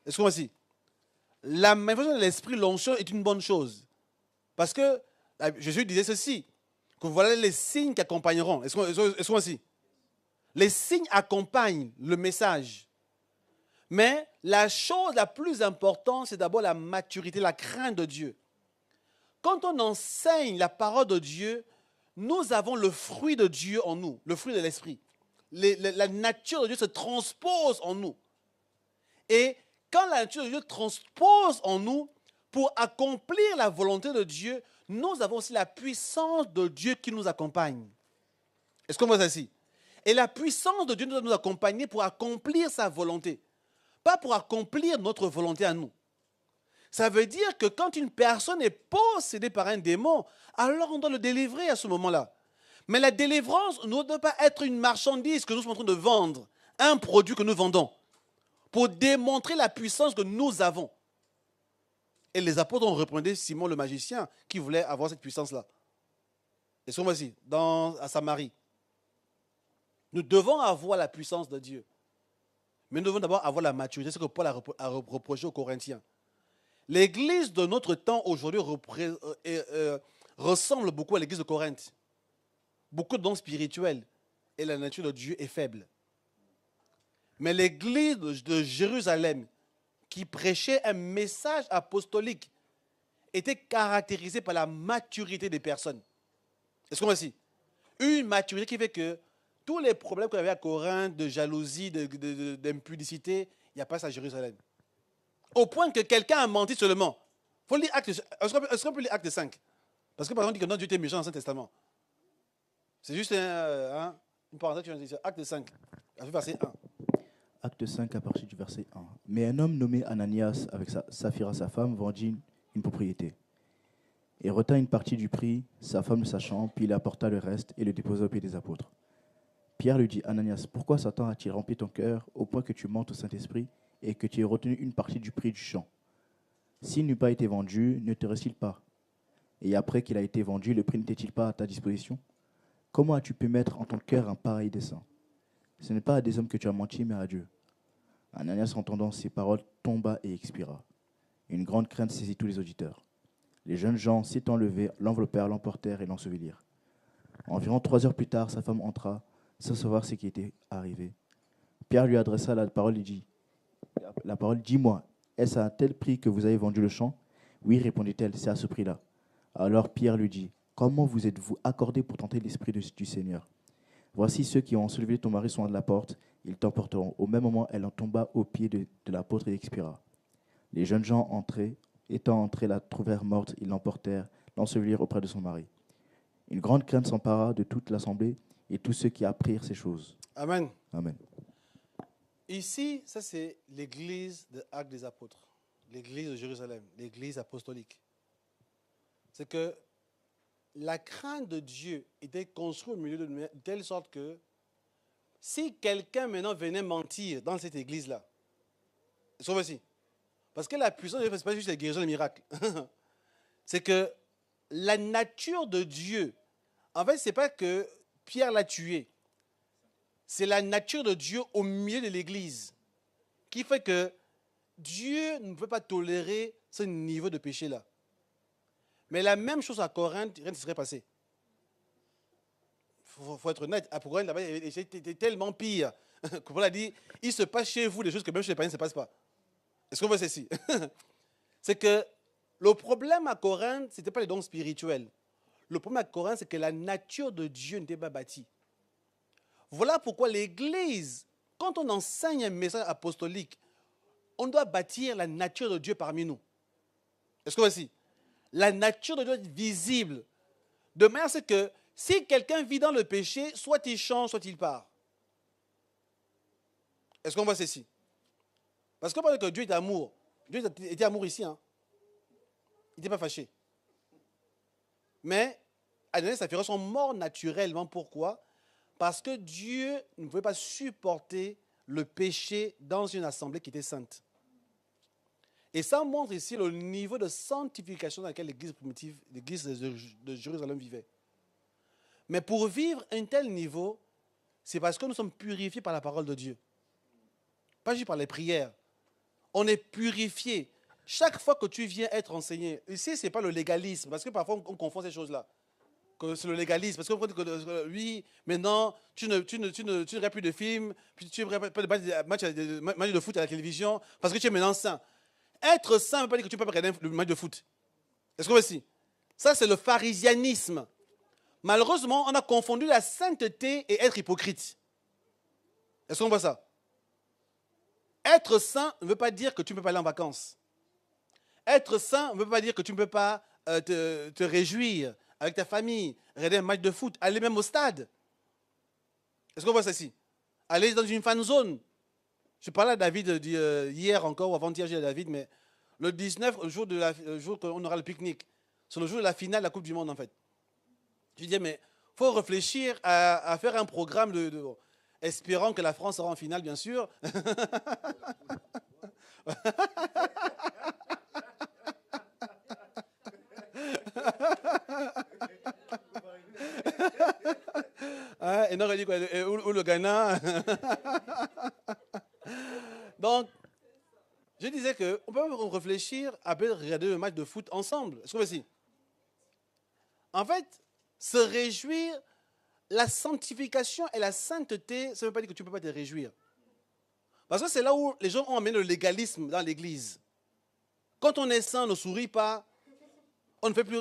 Est-ce qu'on voit ici? La manifestation de l'esprit, l'onction est une bonne chose. Parce que Jésus disait ceci, que voilà les signes qui accompagneront. Est-ce qu'on voit ici? Les signes accompagnent le message. Mais la chose la plus importante, c'est d'abord la maturité, la crainte de Dieu. Quand on enseigne la parole de Dieu, nous avons le fruit de Dieu en nous, le fruit de l'esprit. La nature de Dieu se transpose en nous. Et quand la nature de Dieu transpose en nous, pour accomplir la volonté de Dieu, nous avons aussi la puissance de Dieu qui nous accompagne. Est-ce qu'on voit ça ici? Et la puissance de Dieu doit nous accompagner pour accomplir sa volonté. Pas pour accomplir notre volonté à nous. Ça veut dire que quand une personne est possédée par un démon, alors on doit le délivrer à ce moment-là. Mais la délivrance ne doit pas être une marchandise que nous sommes en train de vendre, un produit que nous vendons, pour démontrer la puissance que nous avons. Et les apôtres ont représenté Simon le magicien qui voulait avoir cette puissance-là. Et ce qu'on voit ici, à Samarie. Nous devons avoir la puissance de Dieu. Mais nous devons d'abord avoir la maturité, c'est ce que Paul a reproché aux Corinthiens. L'église de notre temps aujourd'hui ressemble beaucoup à l'église de Corinthe. Beaucoup de dons spirituels et la nature de Dieu est faible. Mais l'église de Jérusalem, qui prêchait un message apostolique, était caractérisée par la maturité des personnes. Est-ce qu'on voit ici? Une maturité qui fait que tous les problèmes qu'on avait à Corinthe, de jalousie, d'impudicité, il n'y a pas ça à Jérusalem. Au point que quelqu'un a menti seulement. Il faut lire est-ce qu'on peut lire Acte 5? Parce que par exemple, on dit que non, Dieu était méchant dans l'Ancien Testament. C'est juste une parenthèse que je dis. Acte 5, verset 1. Acte 5 à partir du verset 1. Mais un homme nommé Ananias, avec Saphira sa femme, vendit une propriété. Et retint une partie du prix, sa femme le sachant, puis il apporta le reste et le déposa aux pieds des apôtres. Pierre lui dit, Ananias, pourquoi Satan a-t-il rempli ton cœur au point que tu mentes au Saint-Esprit et que tu aies retenu une partie du prix du champ? S'il n'eût pas été vendu, ne te reste-t-il pas? Et après qu'il a été vendu, le prix n'était-il pas à ta disposition? Comment as-tu pu mettre en ton cœur un pareil dessein? Ce n'est pas à des hommes que tu as menti, mais à Dieu. Ananias, entendant ces paroles, tomba et expira. Une grande crainte saisit tous les auditeurs. Les jeunes gens, s'étant levés, l'enveloppèrent, l'emportèrent et l'ensevelirent. Environ 3 heures plus tard, sa femme entra, sans savoir ce qui était arrivé. Pierre lui adressa la parole et dit, dis-moi, est-ce à un tel prix que vous avez vendu le champ? Oui, répondit-elle, c'est à ce prix-là. Alors Pierre lui dit, comment vous êtes-vous accordé pour tenter l'esprit du Seigneur? Voici ceux qui ont soulevé ton mari sont à la porte, ils t'emporteront. Au même moment, elle en tomba aux pieds de l'apôtre et expira. Les jeunes gens étant entrés, la trouvèrent morte, ils l'emportèrent, l'ensevelirent auprès de son mari. Une grande crainte s'empara de toute l'assemblée et tous ceux qui apprirent ces choses. Amen. Amen. Ici, ça c'est l'église de Actes des Apôtres, l'église de Jérusalem, l'église apostolique. C'est que la crainte de Dieu était construite au milieu de telle sorte que si quelqu'un maintenant venait mentir dans cette église-là, c'est voici. Parce que la puissance de Dieu, ce n'est pas juste les guérisons, les miracles. C'est que la nature de Dieu, en fait, ce n'est pas que Pierre l'a tué. C'est la nature de Dieu au milieu de l'église qui fait que Dieu ne peut pas tolérer ce niveau de péché-là. Mais la même chose à Corinthe, rien ne serait passé. Il faut être honnête. À Corinthe, là-bas, c'était tellement pire. Paul a dit, il se passe chez vous des choses que même chez les païens ne se passent pas. Est-ce qu'on voit ceci? C'est que le problème à Corinthe, ce n'était pas les dons spirituels. Le problème à Corinthe, c'est que la nature de Dieu n'était pas bâtie. Voilà pourquoi l'Église, quand on enseigne un message apostolique, on doit bâtir la nature de Dieu parmi nous. Est-ce que voici? La nature de Dieu est visible. De manière à ce que si quelqu'un vit dans le péché, soit il change, soit il part. Est-ce qu'on voit ceci? Parce qu'on parle que Dieu est amour. Dieu était amour ici. Hein. Il n'était pas fâché. Mais Adonai et Saphira sont morts naturellement. Pourquoi? Parce que Dieu ne pouvait pas supporter le péché dans une assemblée qui était sainte. Et ça montre ici le niveau de sanctification dans lequel l'église primitive, l'église de Jérusalem vivait. Mais pour vivre un tel niveau, c'est parce que nous sommes purifiés par la parole de Dieu. Pas juste par les prières. On est purifié. Chaque fois que tu viens être enseigné, ici, ce n'est pas le légalisme, parce que parfois on confond ces choses-là. C'est le légalisme, parce qu'on dit que oui, maintenant, tu ne regardes plus de films, puis tu ne regardes pas de match de foot à la télévision, parce que tu es maintenant saint. Être saint ne veut pas dire que tu peux pas regarder le match de foot. Est-ce que vous voyez? Ça, c'est le pharisianisme. Malheureusement, on a confondu la sainteté et être hypocrite. Est-ce qu'on voit ça? Être saint ne veut pas dire que tu ne peux pas aller en vacances. Être saint ne veut pas dire que tu ne peux pas te réjouir avec ta famille, regarder un match de foot, aller même au stade. Est-ce qu'on voit ça ici? Aller dans une fan zone. Je parlais à David hier encore, ou avant-hier, j'ai dit à David, mais le 19, le jour qu'on aura le pique-nique, c'est le jour de la finale de la Coupe du Monde, en fait. Je disais, mais il faut réfléchir à faire un programme espérant que la France sera en finale, bien sûr. Hein, et non, il dit quoi, ou le Ghana. Donc, je disais qu'on peut réfléchir à regarder le match de foot ensemble. Est-ce que vous voyez? En fait, se réjouir, la sanctification et la sainteté, ça ne veut pas dire que tu ne peux pas te réjouir. Parce que c'est là où les gens ont amené le légalisme dans l'église. Quand on est saint, on ne sourit pas, on ne fait plus...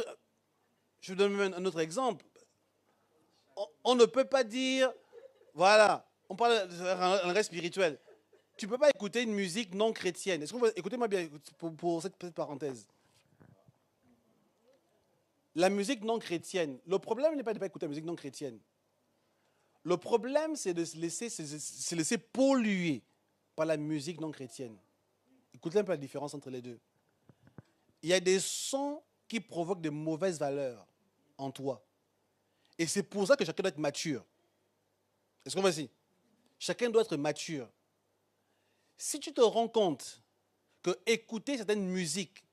Je vous donne un autre exemple. On ne peut pas dire, voilà, on parle d'un reste spirituel. Tu ne peux pas écouter une musique non chrétienne. Écoutez-moi bien pour cette petite parenthèse. La musique non chrétienne, le problème n'est pas de ne pas écouter la musique non chrétienne. Le problème, c'est de se laisser polluer par la musique non chrétienne. Écoutez un peu la différence entre les deux. Il y a des sons qui provoquent de mauvaises valeurs en toi. Et c'est pour ça que chacun doit être mature. Est-ce qu'on va ici? Chacun doit être mature. Si tu te rends compte que écouter certaines musiques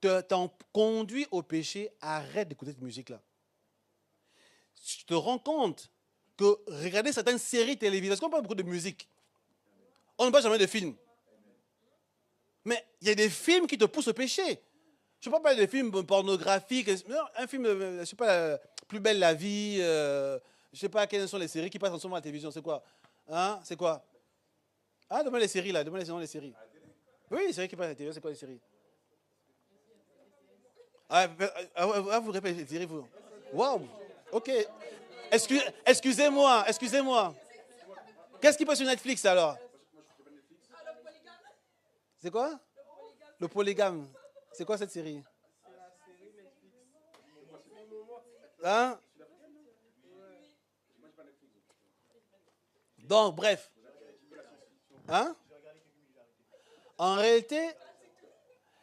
t'en conduit au péché, arrête d'écouter cette musique-là. Si tu te rends compte que regarder certaines séries télévisées, parce qu'on parle beaucoup de musique, on ne parle jamais de films. Mais il y a des films qui te poussent au péché. Je ne parle pas des films pornographiques, un film, je ne sais pas, Plus belle la vie, je ne sais pas quelles sont les séries qui passent en ce moment à la télévision, c'est quoi? Hein? C'est quoi? Ah, demande les séries là, demande les séries. Oui, les séries qui passent à la télévision, c'est quoi les séries? Vous répétez les séries, vous. Waouh, ok. Excusez-moi. Qu'est-ce qui passe sur Netflix alors? C'est quoi? Le polygame. C'est quoi cette série? Hein? Donc, bref. Hein? En réalité,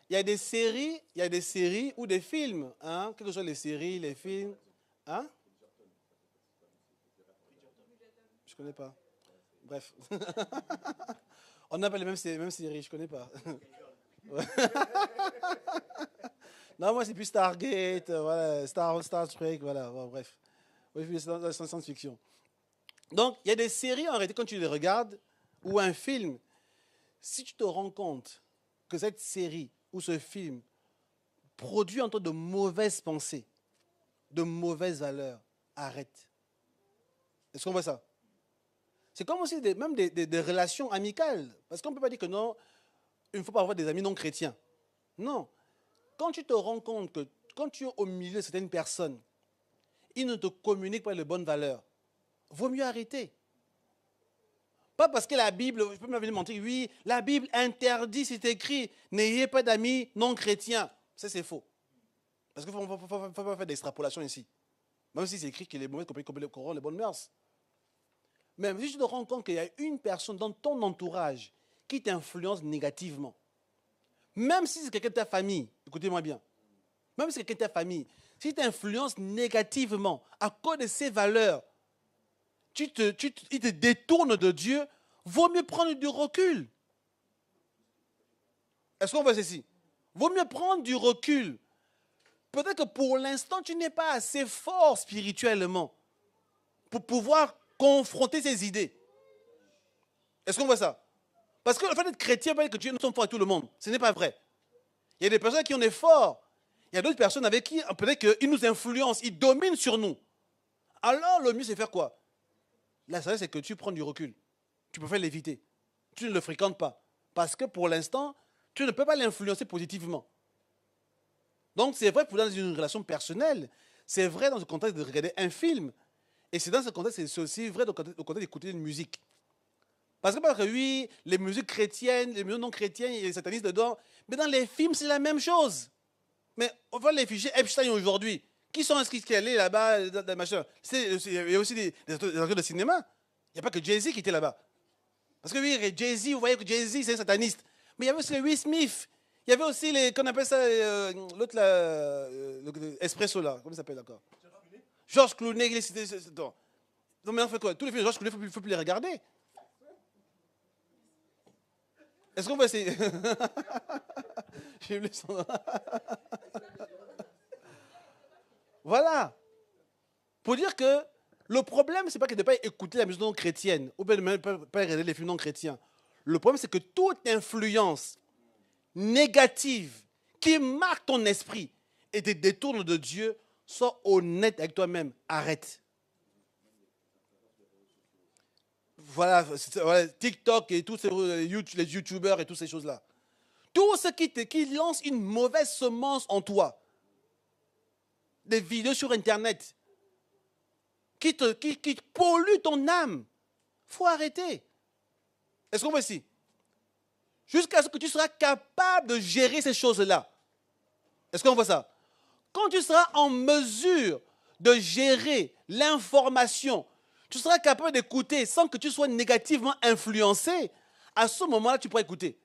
il y a des séries ou des films, hein? Quelles que soient les séries, les films. Hein? Je ne connais pas. Bref. On n'a pas les mêmes séries, je ne connais pas. Ouais. Non, moi, c'est plus Stargate, voilà, Star Trek, voilà, bon, bref. Oui, c'est dans la science-fiction. Donc, il y a des séries, en réalité, quand tu les regardes, ou un film, si tu te rends compte que cette série ou ce film produit en toi de mauvaises pensées, de mauvaises valeurs, arrête. Est-ce qu'on voit ça? C'est comme aussi même des relations amicales. Parce qu'on ne peut pas dire que non, il ne faut pas avoir des amis non chrétiens. Non. Quand tu te rends compte que quand tu es au milieu de certaines personnes, ils ne te communiquent pas les bonnes valeurs, vaut mieux arrêter. Pas parce que la Bible, je peux me venir mentir, oui, la Bible interdit, c'est écrit, n'ayez pas d'amis non chrétiens. Ça, c'est faux. Parce qu'il ne faut pas faire d'extrapolation ici. Même si c'est écrit que les mauvaises compagnies corrompent les bonnes mœurs. Même si tu te rends compte qu'il y a une personne dans ton entourage qui t'influence négativement, même si c'est quelqu'un de ta famille, écoutez-moi bien, même si c'est quelqu'un de ta famille, si t'influence négativement à cause de ses valeurs, il te détourne de Dieu, vaut mieux prendre du recul. Est-ce qu'on voit ceci? Vaut mieux prendre du recul. Peut-être que pour l'instant, tu n'es pas assez fort spirituellement pour pouvoir confronter ces idées. Est-ce qu'on voit ça? Parce que le fait d'être chrétien, veut dire que nous sommes forts avec tout le monde. Ce n'est pas vrai. Il y a des personnes qui on est fort. Il y a d'autres personnes avec qui peut-être qu'ils nous influencent, ils dominent sur nous. Alors le mieux c'est faire quoi? Là, c'est que tu prends du recul. Tu peux faire l'éviter. Tu ne le fréquentes pas. Parce que pour l'instant, tu ne peux pas l'influencer positivement. Donc c'est vrai pour dans une relation personnelle. C'est vrai dans le contexte de regarder un film. Et c'est dans ce contexte, c'est aussi vrai au contexte d'écouter une musique. Parce que oui, les musiques chrétiennes, les musiques non chrétiennes, il y a les satanistes dedans. Mais dans les films, c'est la même chose. Mais on voit les fichiers Epstein aujourd'hui. Qui sont inscrits qui allaient là-bas dans machin? Il y a aussi des acteurs de cinéma. Il n'y a pas que Jay-Z qui était là-bas. Parce que oui, Jay-Z, vous voyez que Jay-Z, c'est un sataniste. Mais il y avait aussi les Will Smith. Il y avait aussi les, qu'on appelle ça, l'autre là, Espresso là. Comment ça s'appelle encore? George Clooney. Non, mais on fait quoi? Tous les films de George Clooney, il ne faut plus les regarder. Est-ce qu'on va essayer? J'ai oublié son nom. Voilà. Pour dire que le problème, ce n'est pas que de ne pas écouter la musique non chrétienne ou de ne pas regarder les films non chrétiens. Le problème, c'est que toute influence négative qui marque ton esprit et te détourne de Dieu, sois honnête avec toi-même. Arrête. Voilà, TikTok et tous les YouTubeurs et toutes ces choses-là. Tout ce qui lance une mauvaise semence en toi. Des vidéos sur Internet qui polluent ton âme. Il faut arrêter. Est-ce qu'on voit ici? Jusqu'à ce que tu seras capable de gérer ces choses-là. Est-ce qu'on voit ça? Quand tu seras en mesure de gérer l'information, tu seras capable d'écouter sans que tu sois négativement influencé, à ce moment-là, tu pourras écouter.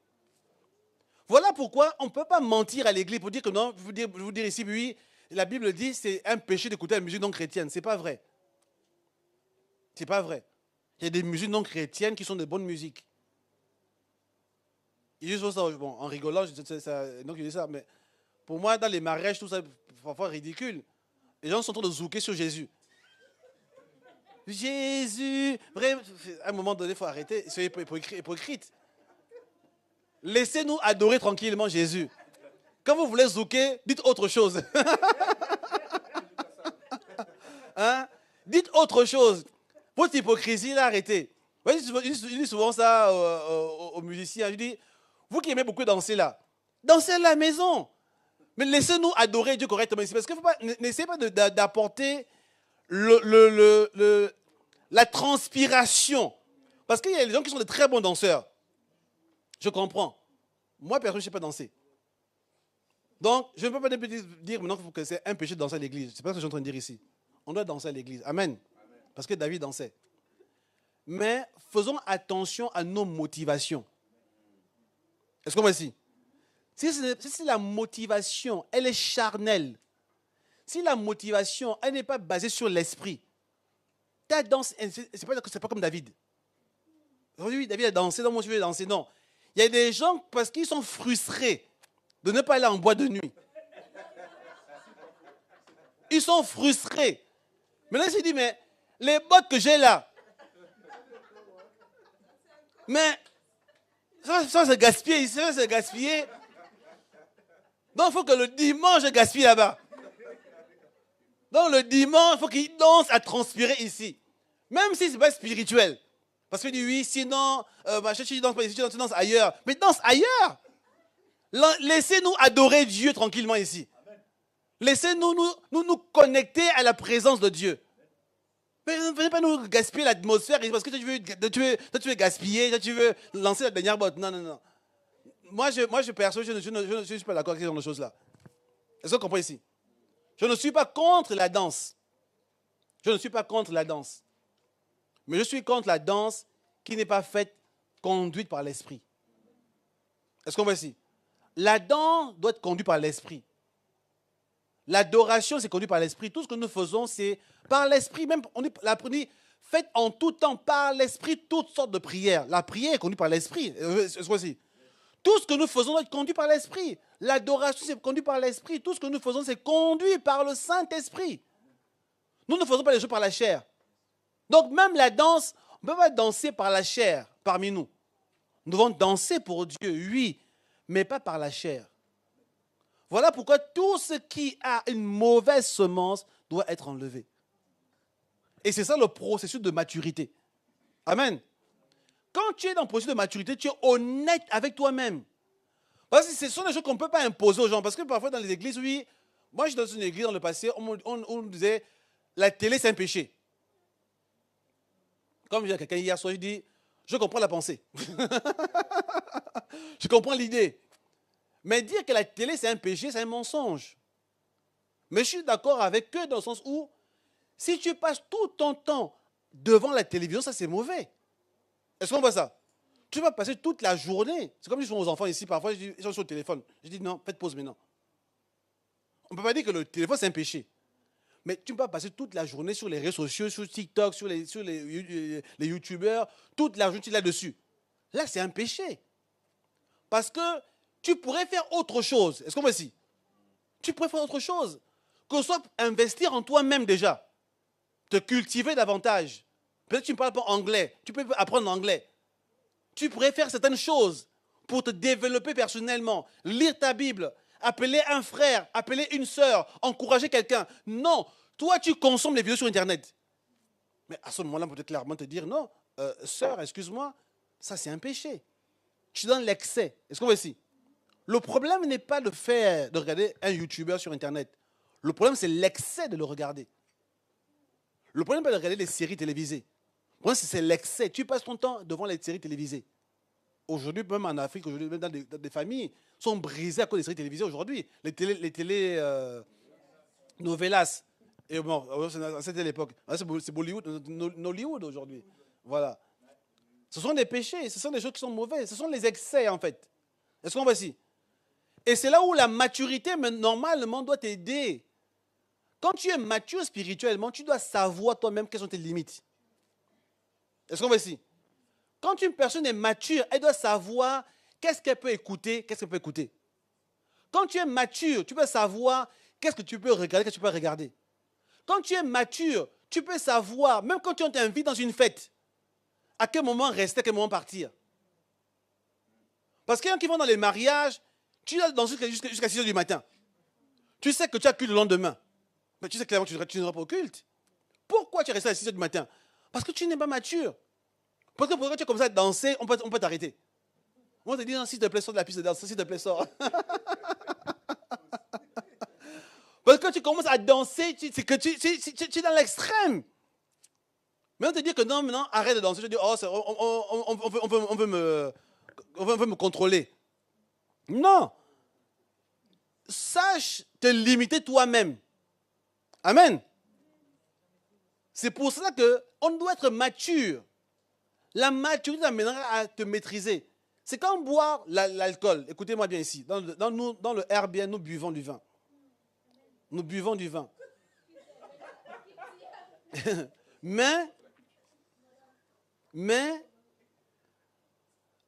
Voilà pourquoi on ne peut pas mentir à l'église pour dire que non, je vous dire ici, oui, la Bible dit que c'est un péché d'écouter la musique non chrétienne. Ce n'est pas vrai. Ce n'est pas vrai. Il y a des musiques non chrétiennes qui sont de bonnes musiques. Il y a juste ça, bon, en rigolant, donc je dis ça, mais pour moi, dans les mariages, tout ça, parfois ridicule. Les gens sont en train de zouker sur Jésus. Jésus, vraiment, à un moment donné, il faut arrêter, soyez hypocrite. Laissez-nous adorer tranquillement Jésus. Quand vous voulez zouker, dites autre chose. Hein? Dites autre chose. Votre hypocrisie, là, arrêtez. Je dis souvent ça aux musiciens. Je dis, vous qui aimez beaucoup danser là, dansez à la maison. Mais laissez-nous adorer Dieu correctement ici. Parce que n'essayez pas d'apporter la transpiration. Parce qu'il y a des gens qui sont de très bons danseurs. Je comprends. Moi, personne, je ne sais pas danser. Donc, je ne peux pas dire maintenant que c'est un péché de danser à l'église. C'est pas ce que je suis en train de dire ici. On doit danser à l'église. Amen. Parce que David dansait. Mais faisons attention à nos motivations. Est-ce qu'on voit ici? Si la motivation, elle est charnelle, si la motivation, elle n'est pas basée sur l'esprit, ta danse, c'est pas comme David. Oui, David a dansé, donc moi je vais danser. Non. Il y a des gens, parce qu'ils sont frustrés de ne pas aller en boîte de nuit. Ils sont frustrés. Maintenant, il se dit, mais les bottes que j'ai là, mais ça se gaspiller, ça se gaspiller. Donc, il faut que le dimanche, je gaspille là-bas. Donc, le dimanche, il faut qu'il danse à transpirer ici. Même si ce n'est pas spirituel. Parce qu'il dit, oui, sinon, tu danses pas ici, tu danses ailleurs. Mais danse ailleurs. Laissez-nous adorer Dieu tranquillement ici. Laissez-nous nous connecter à la présence de Dieu. Mais ne venez pas nous gaspiller l'atmosphère parce que tu veux gaspiller, tu veux lancer la dernière botte. Non, non, non. Moi, perso, je ne suis pas d'accord avec ce genre de choses-là. Est-ce que vous comprenez ici? Je ne suis pas contre la danse. Je ne suis pas contre la danse. Mais je suis contre la danse qui n'est pas faite, conduite par l'esprit. Est-ce qu'on voit ici? La danse doit être conduite par l'esprit. L'adoration, c'est conduit par l'esprit. Tout ce que nous faisons, c'est par l'esprit. Même, on dit, faites en tout temps par l'esprit toutes sortes de prières. La prière est conduite par l'esprit. Est-ce que voici? Tout ce que nous faisons doit être conduit par l'esprit. L'adoration, c'est conduit par l'esprit. Tout ce que nous faisons, c'est conduit par le Saint-Esprit. Nous ne faisons pas les choses par la chair. Donc, même la danse, on ne peut pas danser par la chair parmi nous. Nous devons danser pour Dieu, oui, mais pas par la chair. Voilà pourquoi tout ce qui a une mauvaise semence doit être enlevé. Et c'est ça le processus de maturité. Amen. Quand tu es dans le processus de maturité, tu es honnête avec toi-même. Parce que ce sont des choses qu'on ne peut pas imposer aux gens. Parce que parfois dans les églises, oui, moi je suis dans une église dans le passé, on me disait, la télé c'est un péché. Comme je disais à quelqu'un hier soir, je dis, je comprends la pensée. Je comprends l'idée. Mais dire que la télé c'est un péché, c'est un mensonge. Mais je suis d'accord avec eux dans le sens où, si tu passes tout ton temps devant la télévision, ça c'est mauvais. Est-ce qu'on voit ça? Tu vas passer toute la journée. C'est comme je dis aux enfants ici, parfois, ils sont sur le téléphone. Je dis non, faites pause maintenant. On ne peut pas dire que le téléphone c'est un péché. Mais tu ne peux pas passer toute la journée sur les réseaux sociaux, sur TikTok, sur les YouTubeurs, toute la journée là-dessus. Là, c'est un péché. Parce que tu pourrais faire autre chose. Est-ce qu'on voit ici? Tu pourrais faire autre chose. Que ce soit investir en toi-même déjà. Te cultiver davantage. Peut-être que tu ne parles pas anglais. Tu peux apprendre l'anglais. Tu pourrais faire certaines choses pour te développer personnellement. Lire ta Bible. Appeler un frère. Appeler une sœur. Encourager quelqu'un. Non. Toi, tu consommes les vidéos sur Internet. Mais à ce moment-là, on peut clairement te dire, non, sœur, excuse-moi, ça c'est un péché. Tu es dans l'excès. Est-ce qu'on voit ici? Le problème n'est pas de regarder un YouTuber sur Internet. Le problème, c'est l'excès de le regarder. Le problème n'est pas de regarder les séries télévisées. Le problème, c'est l'excès. Tu passes ton temps devant les séries télévisées. Aujourd'hui, même en Afrique, aujourd'hui, même dans des familles, sont brisées à cause des séries télévisées aujourd'hui. Les télé novelas. Et bon, c'était l'époque. C'est Bollywood, Nollywood aujourd'hui. Voilà. Ce sont des péchés, ce sont des choses qui sont mauvaises. Ce sont les excès, en fait. Est-ce qu'on voit ici? Et c'est là où la maturité, normalement, doit t'aider. Quand tu es mature spirituellement, tu dois savoir toi-même quelles sont tes limites. Est-ce qu'on voit ici? Quand une personne est mature, elle doit savoir qu'est-ce qu'elle peut écouter, qu'est-ce qu'elle peut écouter. Quand tu es mature, tu peux savoir qu'est-ce que tu peux regarder, qu'est-ce que tu peux regarder. Quand tu es mature, tu peux savoir, même quand tu t'invites dans une fête, à quel moment rester, à quel moment partir. Parce qu'il y en a qui vont dans les mariages, tu vas danser jusqu'à 6 h du matin. Tu sais que tu as culte le lendemain. Mais tu sais clairement que tu n'auras pas au culte. Pourquoi tu restes à 6 h du matin? Parce que tu n'es pas mature. Parce que quand tu es comme ça à danser, on peut t'arrêter. On va te dire, non, s'il te plaît, sors de la piste de danse, s'il te plaît, sors. Parce que quand tu commences à danser, c'est que tu es dans l'extrême. Mais on te dit que non, maintenant, arrête de danser. Je dis, oh, on veut me contrôler. Non. sache te limiter toi-même. Amen. C'est pour cela qu'on doit être mature. La maturité amènera à te maîtriser. C'est comme boire l'alcool. Écoutez-moi bien ici. Dans le Airbnb, nous buvons du vin. Nous buvons du vin. mais,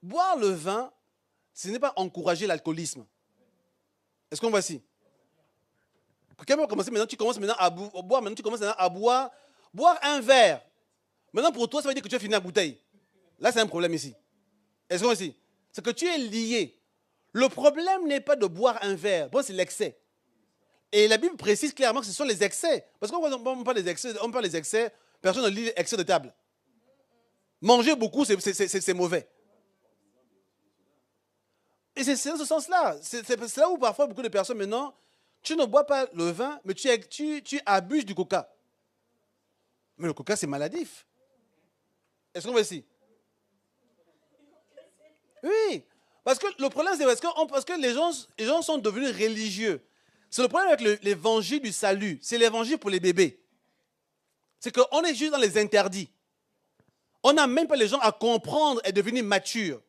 boire le vin, ce n'est pas encourager l'alcoolisme. Est-ce qu'on voit ici? Maintenant, tu commences maintenant à boire, maintenant tu commences maintenant à boire un verre. Maintenant, pour toi, ça veut dire que tu as fini la bouteille. Là, c'est un problème ici. Est-ce qu'on voit ici? C'est que tu es lié. Le problème n'est pas de boire un verre. Bon, c'est l'excès. Et la Bible précise clairement que ce sont les excès. Parce qu'on parle des excès, personne ne lit excès de table. Manger beaucoup, c'est mauvais. Et c'est dans ce sens-là. C'est là où parfois beaucoup de personnes maintenant, tu ne bois pas le vin, mais tu abuses du coca. Mais le coca, c'est maladif. Est-ce qu'on voit ici? Oui. Parce que le problème, c'est parce que les gens sont devenus religieux. C'est le problème avec l'évangile du salut. C'est l'évangile pour les bébés. C'est qu'on est juste dans les interdits. On n'a même pas les gens à comprendre et devenir matures.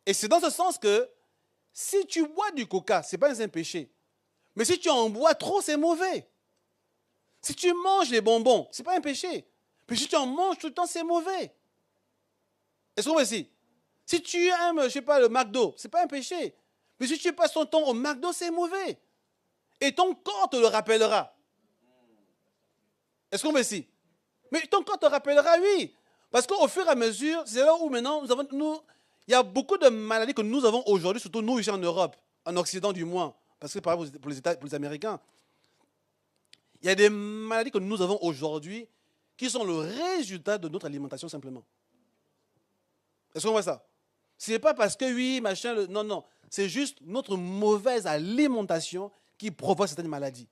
Et c'est dans ce sens que si tu bois du coca, ce n'est pas un péché. Mais si tu en bois trop, c'est mauvais. Si tu manges les bonbons, ce n'est pas un péché. Mais si tu en manges tout le temps, c'est mauvais. Est-ce qu'on voit ici? Si tu aimes, je ne sais pas, le McDo, ce n'est pas un péché. Mais si tu passes ton temps au McDo, c'est mauvais. Et ton corps te le rappellera. Est-ce qu'on voit ici? Mais ton corps te rappellera, oui. Parce qu'au fur et à mesure, c'est là où maintenant, il y a beaucoup de maladies que nous avons aujourd'hui, surtout nous ici en Europe, en Occident du moins, parce que par exemple pour les Américains, il y a des maladies que nous avons aujourd'hui qui sont le résultat de notre alimentation simplement. Est-ce qu'on voit ça? Ce n'est pas parce que oui, machin, non, non. C'est juste notre mauvaise alimentation qui provoque certaines maladies.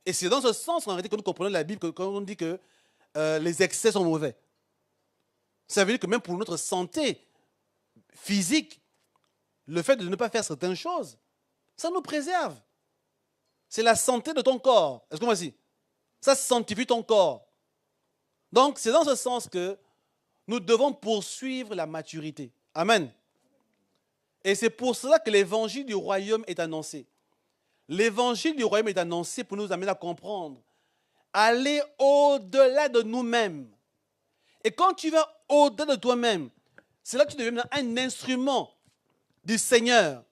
Et c'est dans ce sens, en réalité, que nous comprenons la Bible, quand on dit que les excès sont mauvais. Ça veut dire que même pour notre santé physique, le fait de ne pas faire certaines choses, ça nous préserve. C'est la santé de ton corps. Est-ce qu'on voit ici? Ça sanctifie ton corps. Donc, c'est dans ce sens que nous devons poursuivre la maturité. Amen. Et c'est pour cela que l'évangile du royaume est annoncé. L'évangile du royaume est annoncé pour nous amener à comprendre. Aller au-delà de nous-mêmes. Et quand tu vas au-delà de toi-même, c'est là que tu deviens un instrument du Seigneur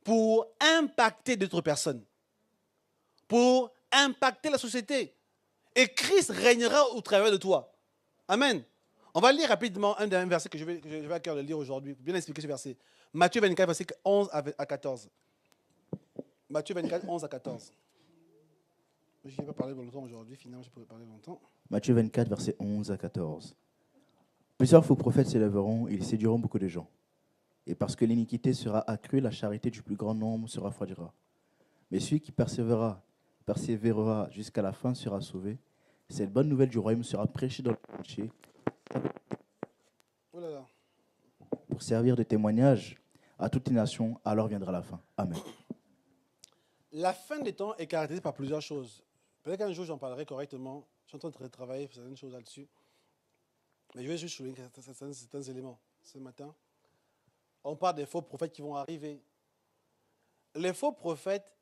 pour impacter d'autres personnes, pour impacter la société. Et Christ régnera au travers de toi. Amen. On va lire rapidement un verset que je vais à cœur de lire aujourd'hui, pour bien expliquer ce verset. Matthieu 24, verset 11 à 14. Matthieu 24, 11 à 14. Je n'ai pas parlé longtemps aujourd'hui, finalement je peux parler longtemps. Matthieu 24, verset 11 à 14. Plusieurs faux prophètes s'élèveront et ils séduiront beaucoup de gens. Et parce que l'iniquité sera accrue, la charité du plus grand nombre se refroidira. Mais celui qui persévérera jusqu'à la fin sera sauvé. Cette bonne nouvelle du royaume sera prêchée dans le monde entier pour servir de témoignage à toutes les nations. Alors viendra la fin. Amen. La fin des temps est caractérisée par plusieurs choses. Peut-être qu'un jour j'en parlerai correctement. Je suis en train de travailler sur certaines choses là-dessus. Mais je vais juste souligner certains éléments. Ce matin, on parle des faux prophètes qui vont arriver. Les faux prophètes,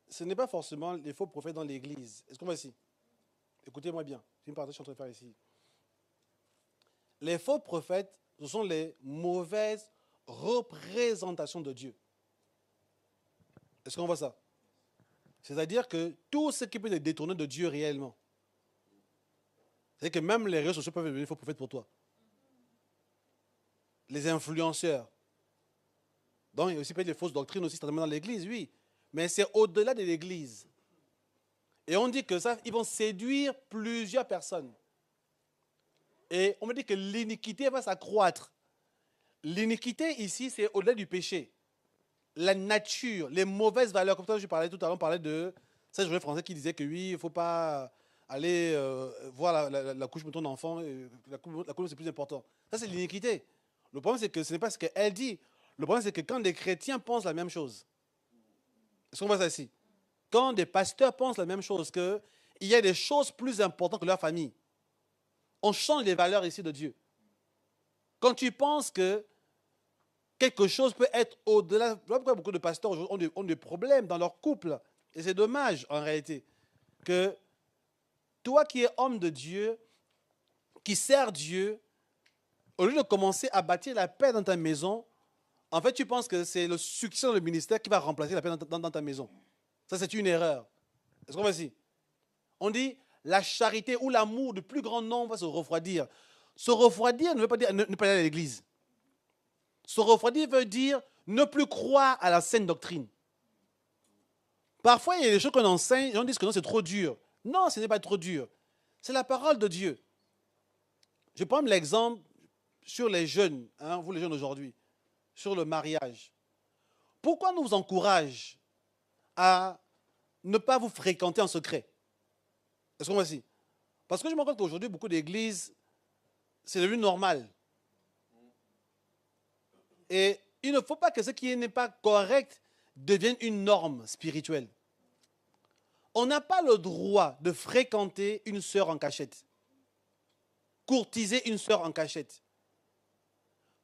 ce n'est pas forcément les faux prophètes dans l'Église. Est-ce qu'on va ici? Écoutez-moi bien. C'est une partie que je suis en train de faire ici. Les faux prophètes, ce sont les mauvaises représentations de Dieu. Est-ce qu'on voit ça? C'est-à-dire que tout ce qui peut te détourner de Dieu réellement. C'est-à-dire que même les réseaux sociaux peuvent devenir faux prophètes pour toi. Les influenceurs. Donc, il y a aussi peut-être des fausses doctrines aussi, certainement dans l'Église, oui. Mais c'est au-delà de l'Église. Et on dit que ça, ils vont séduire plusieurs personnes. Et on me dit que l'iniquité va s'accroître. L'iniquité ici, c'est au-delà du péché. La nature, les mauvaises valeurs. Comme ça, je parlais tout à l'heure, on parlait de ce journée français qui disait que oui, il ne faut pas aller voir la couche de ton enfant. La couche, c'est plus important. Ça, c'est l'iniquité. Le problème, c'est que ce n'est pas ce qu'elle dit. Le problème, c'est que quand des chrétiens pensent la même chose, Est-ce qu'on voit ça ici? Quand des pasteurs pensent la même chose, qu'il y a des choses plus importantes que leur famille, on change les valeurs ici de Dieu. Quand tu penses que quelque chose peut être au-delà, voilà pourquoi beaucoup de pasteurs aujourd'hui ont des problèmes dans leur couple. Et c'est dommage en réalité que toi qui es homme de Dieu, qui sert Dieu, au lieu de commencer à bâtir la paix dans ta maison, en fait, tu penses que c'est le succès dans le ministère qui va remplacer la paix dans ta maison. Ça, c'est une erreur. Est-ce qu'on va ici? On dit la charité ou l'amour du plus grand nombre va se refroidir. Se refroidir ne veut pas dire ne pas aller à l'église. Se refroidir veut dire ne plus croire à la saine doctrine. Parfois, il y a des choses qu'on enseigne, et on dit que non, c'est trop dur. Non, ce n'est pas trop dur. C'est la parole de Dieu. Je prends l'exemple sur les jeunes, hein, vous les jeunes aujourd'hui, sur le mariage. Pourquoi nous vous encourage à ne pas vous fréquenter en secret? Est-ce qu'on voit ici? Parce que je me rends compte qu'aujourd'hui, beaucoup d'églises, c'est devenu normal. Et il ne faut pas que ce qui n'est pas correct devienne une norme spirituelle. On n'a pas le droit de fréquenter une sœur en cachette. Courtiser une sœur en cachette.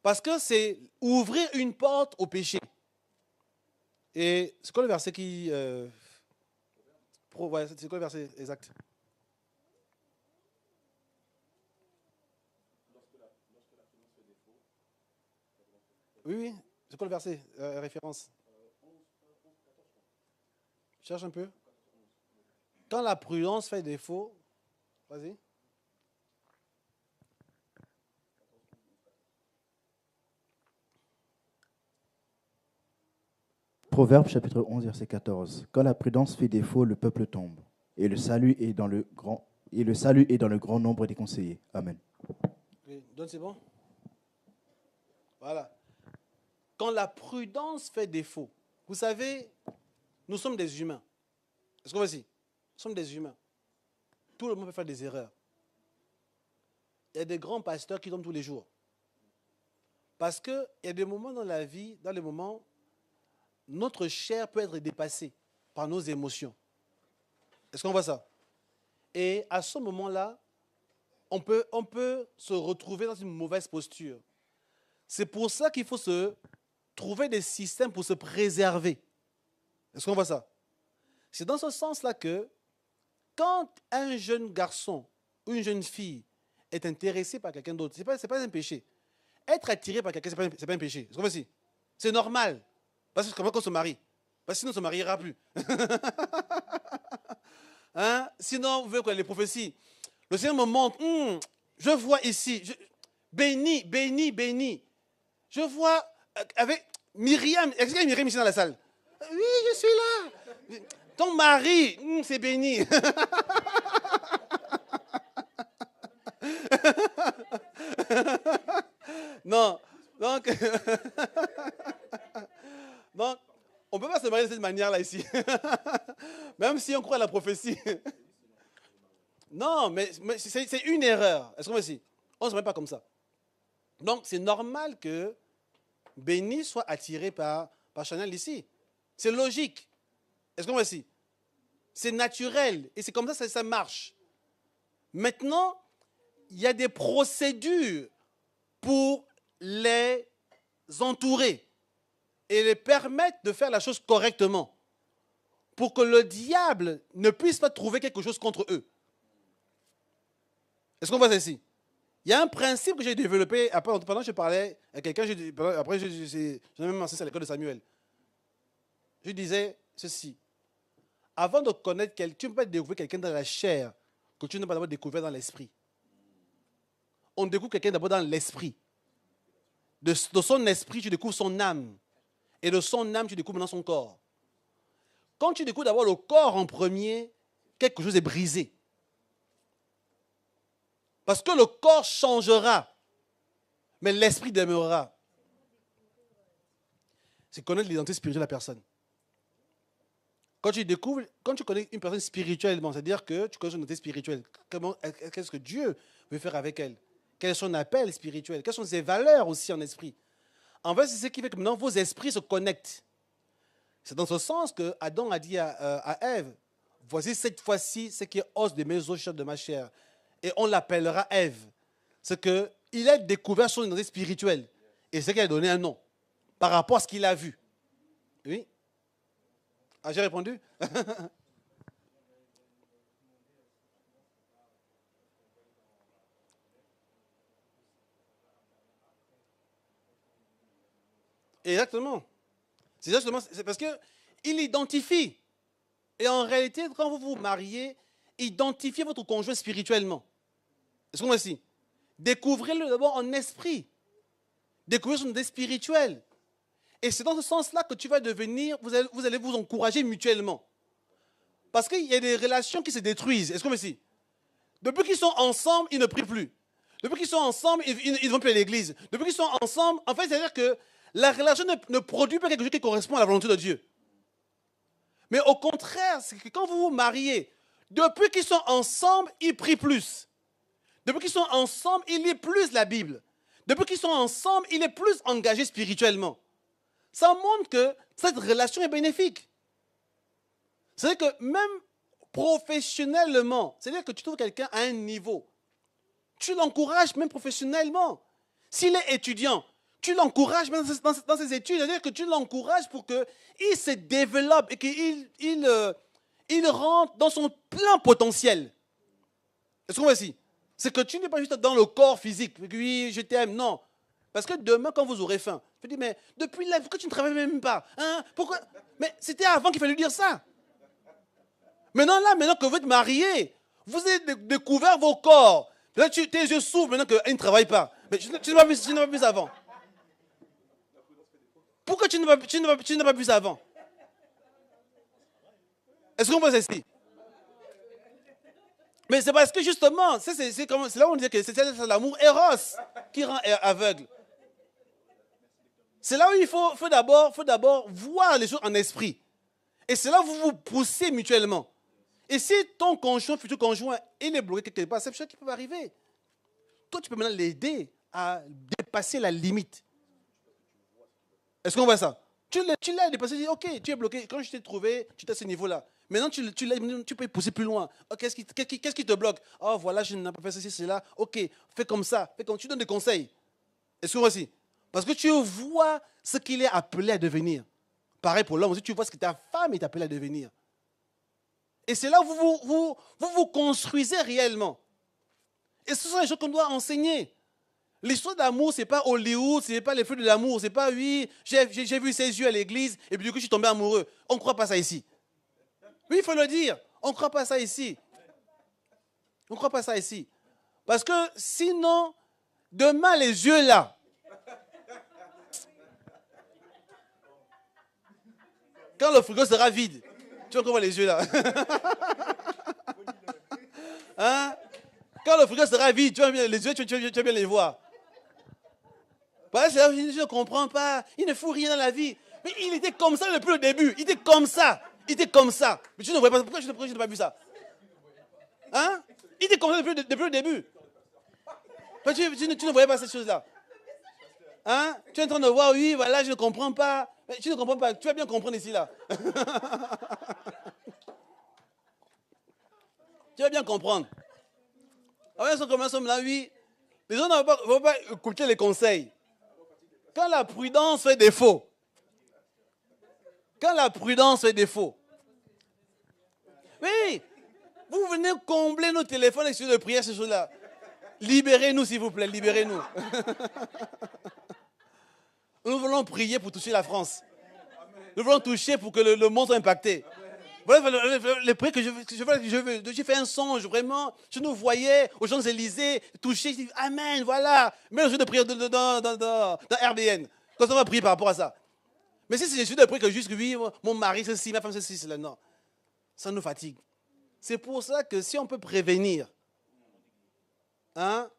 Parce que c'est ouvrir une porte au péché. Et c'est quoi le verset qui... ouais, c'est quoi le verset exact? Oui, oui. C'est quoi le verset? Référence. Cherche un peu. Quand la prudence fait défaut, vas-y. Proverbe chapitre 11, verset 14. Quand la prudence fait défaut, le peuple tombe, et le salut est dans le grand nombre des conseillers. Amen. Oui, donc c'est bon? Voilà. Quand la prudence fait défaut, vous savez, nous sommes des humains. Est-ce qu'on va ici? Nous sommes des humains. Tout le monde peut faire des erreurs. Il y a des grands pasteurs qui tombent tous les jours. Parce qu'il y a des moments dans la vie, dans les moments, notre chair peut être dépassée par nos émotions. Est-ce qu'on voit ça? Et à ce moment-là, on peut se retrouver dans une mauvaise posture. C'est pour ça qu'il faut se trouver des systèmes pour se préserver. Est-ce qu'on voit ça? C'est dans ce sens-là que quand un jeune garçon ou une jeune fille est intéressé par quelqu'un d'autre, ce n'est pas un péché. Être attiré par quelqu'un, ce n'est pas un péché. Est-ce qu'on voit ici? C'est normal. Parce que comment qu'on se marie? Parce que sinon, on ne se mariera plus. Hein? Sinon, vous voyez quoi, les prophéties. Le Seigneur me montre, je vois ici, béni, béni, béni. Je vois avec Myriam. Est-ce qu'il y a Myriam ici dans la salle? Oui, je suis là. Ton mari, c'est béni. Non, donc, donc, on ne peut pas se marier de cette manière-là ici. Même si on croit à la prophétie. Non, mais c'est une erreur. Est-ce qu'on voit ici? On ne se marie pas comme ça. Donc, c'est normal que Béni soit attiré par Chanel ici. C'est logique. Est-ce qu'on voit ici? C'est naturel. Et c'est comme ça que ça marche. Maintenant, il y a des procédures pour les entourer et les permettre de faire la chose correctement pour que le diable ne puisse pas trouver quelque chose contre eux. Est-ce qu'on voit ça ici? Il y a un principe que j'ai développé, pendant que je parlais à quelqu'un, après j'en ai même enseigné à l'école de Samuel. Je disais ceci. Avant de connaître quelqu'un, tu ne peux pas découvrir quelqu'un dans la chair que tu n'as pas d'abord découvert dans l'esprit. On découvre quelqu'un d'abord dans l'esprit. De son esprit, tu découvres son âme. Et de son âme, tu découvres maintenant son corps. Quand tu découvres d'abord le corps en premier, quelque chose est brisé. Parce que le corps changera, mais l'esprit demeurera. C'est connaître l'identité spirituelle de la personne. Quand tu connais une personne spirituellement, c'est-à-dire que tu connais son identité spirituelle. Qu'est-ce que Dieu veut faire avec elle? Quel est son appel spirituel? Quelles sont ses valeurs aussi en esprit? En fait, c'est ce qui fait que maintenant vos esprits se connectent. C'est dans ce sens que Adam a dit à Ève, voici cette fois-ci ce qui est os de mes os, chair de ma chair. Et on l'appellera Ève. C'est qu'il a découvert son identité spirituelle. Et c'est qu'il a donné un nom par rapport à ce qu'il a vu. Oui. Ah, j'ai répondu? Exactement. C'est justement, c'est parce qu'il identifie. Et en réalité, quand vous vous mariez, identifiez votre conjoint spirituellement. Est-ce qu'on voit ici? Découvrez-le d'abord en esprit. Découvrez son identité spirituelle. Et c'est dans ce sens-là que tu vas devenir, vous allez vous encourager mutuellement. Parce qu'il y a des relations qui se détruisent. Est-ce qu'on voit ici? Depuis qu'ils sont ensemble, ils ne prient plus. Depuis qu'ils sont ensemble, ils ne vont plus à l'église. Depuis qu'ils sont ensemble, en fait, c'est-à-dire que la relation ne produit pas quelque chose qui correspond à la volonté de Dieu. Mais au contraire, c'est que quand vous vous mariez, depuis qu'ils sont ensemble, ils prient plus. Depuis qu'ils sont ensemble, ils lisent plus la Bible. Depuis qu'ils sont ensemble, il est plus engagé spirituellement. Ça montre que cette relation est bénéfique. C'est-à-dire que même professionnellement, c'est-à-dire que tu trouves quelqu'un à un niveau, tu l'encourages même professionnellement. S'il est étudiant, tu l'encourages même dans ses études, c'est-à-dire que tu l'encourages pour qu'il se développe et qu'il rentre dans son plein potentiel. Est-ce qu'on voit ici? C'est que tu n'es pas juste dans le corps physique. Oui, je t'aime. Non. Parce que demain, quand vous aurez faim, tu dis, mais depuis là, pourquoi tu ne travailles même pas? Hein? Pourquoi? Mais c'était avant qu'il fallait lui dire ça. Maintenant que vous êtes mariés, vous avez découvert vos corps. Là, tes yeux s'ouvrent maintenant qu'il ne travaille pas. Mais tu n'as pas vu ça avant. Pourquoi tu n'as pas vu ça avant? Est-ce qu'on voit ça ici? Mais c'est parce que justement, c'est là où on dit que c'est l'amour éros qui rend aveugle. C'est là où il faut d'abord voir les choses en esprit. Et c'est là où vous vous poussez mutuellement. Et si ton conjoint, futur conjoint, il est bloqué quelque part, c'est quelque chose qui peut arriver. Toi, tu peux maintenant l'aider à dépasser la limite. Est-ce qu'on voit ça? Tu l'as dépassé, tu dis, ok, tu es bloqué. Quand je t'ai trouvé, tu es à ce niveau-là. Maintenant, tu peux pousser plus loin. Oh, qu'est-ce qui te bloque? Oh, voilà, je n'ai pas fait ceci, cela. Ok, fais comme ça. Tu donnes des conseils. Est-ce que voici? Parce que tu vois ce qu'il est appelé à devenir. Pareil pour l'homme aussi, tu vois ce que ta femme est appelée à devenir. Et c'est là où vous construisez réellement. Et ce sont les choses qu'on doit enseigner. L'histoire d'amour, ce n'est pas Hollywood, ce n'est pas les feux de l'amour, ce n'est pas oui, j'ai vu ses yeux à l'église et puis du coup je suis tombé amoureux. On ne croit pas ça ici. Oui, il faut le dire. On ne croit pas ça ici. On ne croit pas ça ici. Parce que sinon, demain, les yeux là. Quand le frigo sera vide, tu vas encore voir les yeux là. Hein? Quand le frigo sera vide, tu vas bien, les yeux, tu vas bien les voir. Parce que je ne comprends pas. Il ne fout rien dans la vie. Mais il était comme ça depuis le début. Il était comme ça. Mais tu ne voyais pas. Pourquoi je n'ai pas vu ça? Hein? Il était comme ça depuis le début. Tu ne voyais pas cette chose-là. Hein? Tu es en train de voir, oui, voilà, je ne comprends pas. Mais tu ne comprends pas. Tu vas bien comprendre ici, là. Tu vas bien comprendre. Alors, comme ça, là, oui. Les gens ne vont pas écouter les conseils. Quand la prudence fait défaut. Oui, vous venez combler nos téléphones avec de prière, ces choses-là. Libérez-nous, s'il vous plaît, libérez-nous. Nous voulons prier pour toucher la France. Nous voulons toucher pour que le monde soit impacté. Voilà les prières que je veux. J'ai fait un songe, vraiment. Je nous voyais aux Champs-Élysées, toucher. Je dis, Amen, voilà. Mais le jeu de prière dans RBN. Quand on va prier par rapport à ça. Mais si c'est juste de prière que juste, oui, mon mari, ceci, ma femme, ceci, cela, non. Ça nous fatigue. C'est pour ça que si on peut prévenir, hein,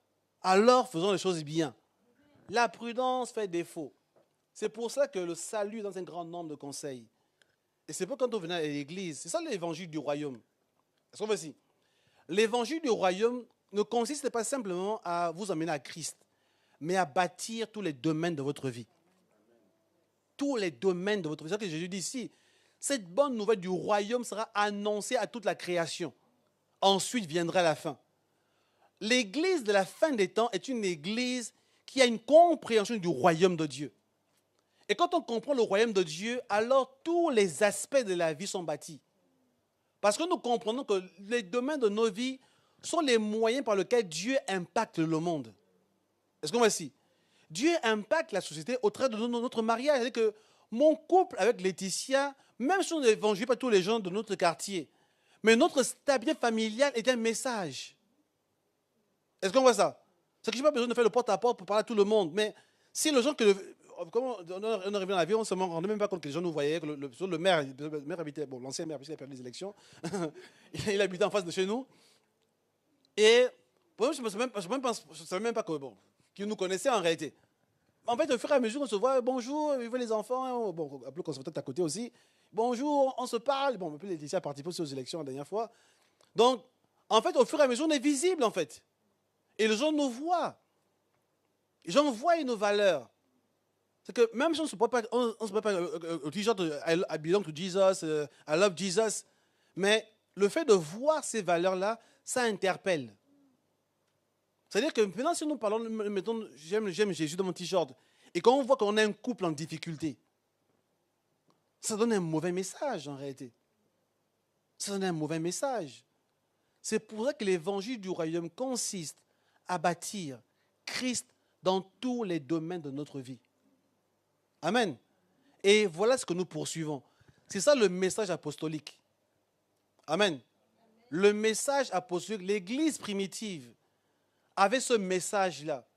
alors faisons les choses bien. La prudence fait défaut. C'est pour ça que le salut dans un grand nombre de conseils. Et c'est pas quand on venait à l'église. C'est ça l'évangile du royaume. Est-ce qu'on voit ici? L'évangile du royaume ne consiste pas simplement à vous emmener à Christ, mais à bâtir tous les domaines de votre vie. Tous les domaines de votre vie. C'est ça que Jésus dit ici. cette bonne nouvelle du royaume sera annoncée à toute la création. Ensuite viendra la fin. L'église de la fin des temps est une église qui a une compréhension du royaume de Dieu. Et quand on comprend le royaume de Dieu, alors tous les aspects de la vie sont bâtis. Parce que nous comprenons que les domaines de nos vies sont les moyens par lesquels Dieu impacte le monde. Est-ce qu'on voit ici? Dieu impacte la société au travers de notre mariage. C'est-à-dire que mon couple avec Laetitia, même si on n'évangélise pas tous les gens de notre quartier, mais notre stabilité familiale est un message. Est-ce qu'on voit ça? C'est que je n'ai pas besoin de faire le porte-à-porte pour parler à tout le monde. Mais si les gens Comment on arrivait dans l'avion, on ne se rendait même pas compte que les gens nous voyaient, que le maire habitait, bon, l'ancien maire, puisqu'il a perdu les élections, il habitait en face de chez nous. Et je ne savais même pas qu'il nous connaissait en réalité. En fait, au fur et à mesure, on se voit, bonjour, il veut les enfants, bon, un peu conservateur à côté aussi. Bonjour, on se parle. Bon, puis Laetitia a participé aussi aux élections la dernière fois. Donc, en fait, au fur et à mesure, on est visible, en fait. Et les gens nous voient. Les gens voient nos valeurs. C'est que même si on ne se peut pas, au t-shirt I belong to Jesus, I love Jesus, mais le fait de voir ces valeurs-là, ça interpelle. C'est-à-dire que maintenant, si nous parlons, mettons, j'aime Jésus dans mon t-shirt, et quand on voit qu'on a un couple en difficulté, ça donne un mauvais message en réalité. Ça donne un mauvais message. C'est pour ça que l'évangile du royaume consiste à bâtir Christ dans tous les domaines de notre vie. Amen. Et voilà ce que nous poursuivons. C'est ça le message apostolique. Amen. Le message apostolique, l'Église primitive avait ce message-là.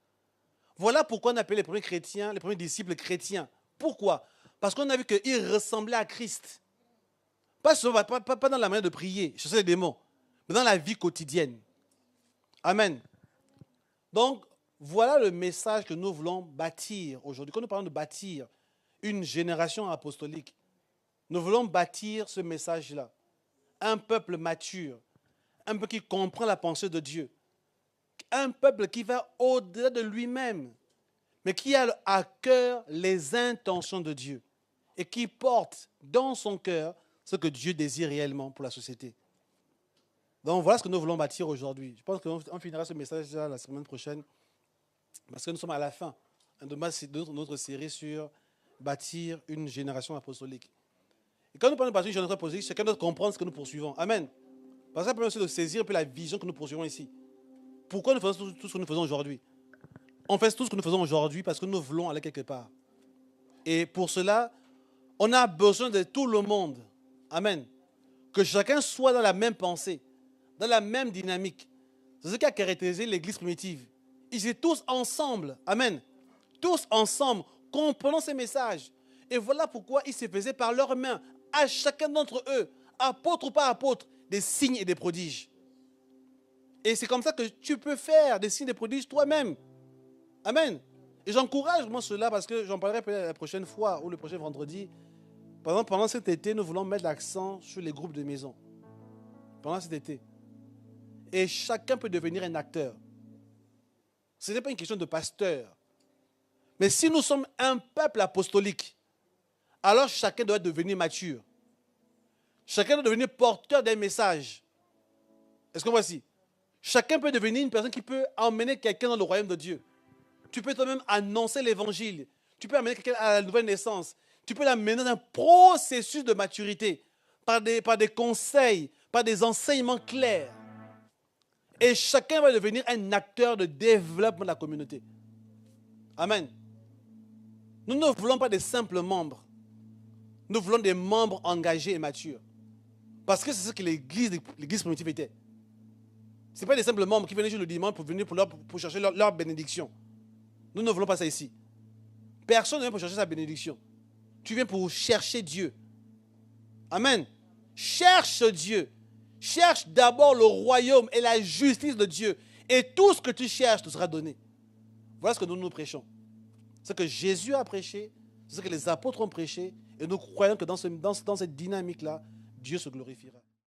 Voilà pourquoi on appelait les premiers chrétiens, les premiers disciples chrétiens. Pourquoi? Parce qu'on a vu qu'ils ressemblaient à Christ. Pas dans la manière de prier, chasser les démons, mais dans la vie quotidienne. Amen. Donc, voilà le message que nous voulons bâtir aujourd'hui. Quand nous parlons de bâtir une génération apostolique, nous voulons bâtir ce message-là. Un peuple mature, un peuple qui comprend la pensée de Dieu, un peuple qui va au-delà de lui-même, mais qui a à cœur les intentions de Dieu et qui porte dans son cœur ce que Dieu désire réellement pour la société. Donc voilà ce que nous voulons bâtir aujourd'hui. Je pense qu'on finira ce message-là la semaine prochaine. Parce que nous sommes à la fin de notre série sur bâtir une génération apostolique. Et quand nous parlons de bâtir une génération apostolique, chacun doit comprendre ce que nous poursuivons. Amen. Parce que ça permet aussi de saisir un peu la vision que nous poursuivons ici. Pourquoi nous faisons tout ce que nous faisons aujourd'hui? On fait tout ce que nous faisons aujourd'hui parce que nous voulons aller quelque part. Et pour cela, on a besoin de tout le monde. Amen. Que chacun soit dans la même pensée, dans la même dynamique. C'est ce qui a caractérisé l'Église primitive. Ils étaient tous ensemble. Amen. Tous ensemble, comprenant ces messages. Et voilà pourquoi ils se faisaient par leurs mains, à chacun d'entre eux, apôtre ou pas apôtre, des signes et des prodiges. Et c'est comme ça que tu peux faire des signes et des prodiges toi-même. Amen. Et j'encourage moi cela parce que j'en parlerai peut-être la prochaine fois ou le prochain vendredi. Par exemple, pendant cet été, nous voulons mettre l'accent sur les groupes de maison. Pendant cet été. Et chacun peut devenir un acteur. Ce n'est pas une question de pasteur. Mais si nous sommes un peuple apostolique, alors chacun doit devenir mature. Chacun doit devenir porteur d'un message. Est-ce qu'on voit ici? Chacun peut devenir une personne qui peut emmener quelqu'un dans le royaume de Dieu. Tu peux toi-même annoncer l'évangile. Tu peux amener quelqu'un à la nouvelle naissance. Tu peux l'amener dans un processus de maturité par des conseils, par des enseignements clairs. Et chacun va devenir un acteur de développement de la communauté. Amen. Nous ne voulons pas des simples membres. Nous voulons des membres engagés et matures. Parce que c'est ce que l'Église primitive était. Ce n'est pas des simples membres qui venaient juste le dimanche pour venir pour chercher leur bénédiction. Nous ne voulons pas ça ici. Personne ne vient pour chercher sa bénédiction. Tu viens pour chercher Dieu. Amen. Cherche Dieu. Cherche d'abord le royaume et la justice de Dieu. Et tout ce que tu cherches te sera donné. Voilà ce que nous prêchons. Ce que Jésus a prêché, ce que les apôtres ont prêché. Et nous croyons que dans cette dynamique-là, Dieu se glorifiera.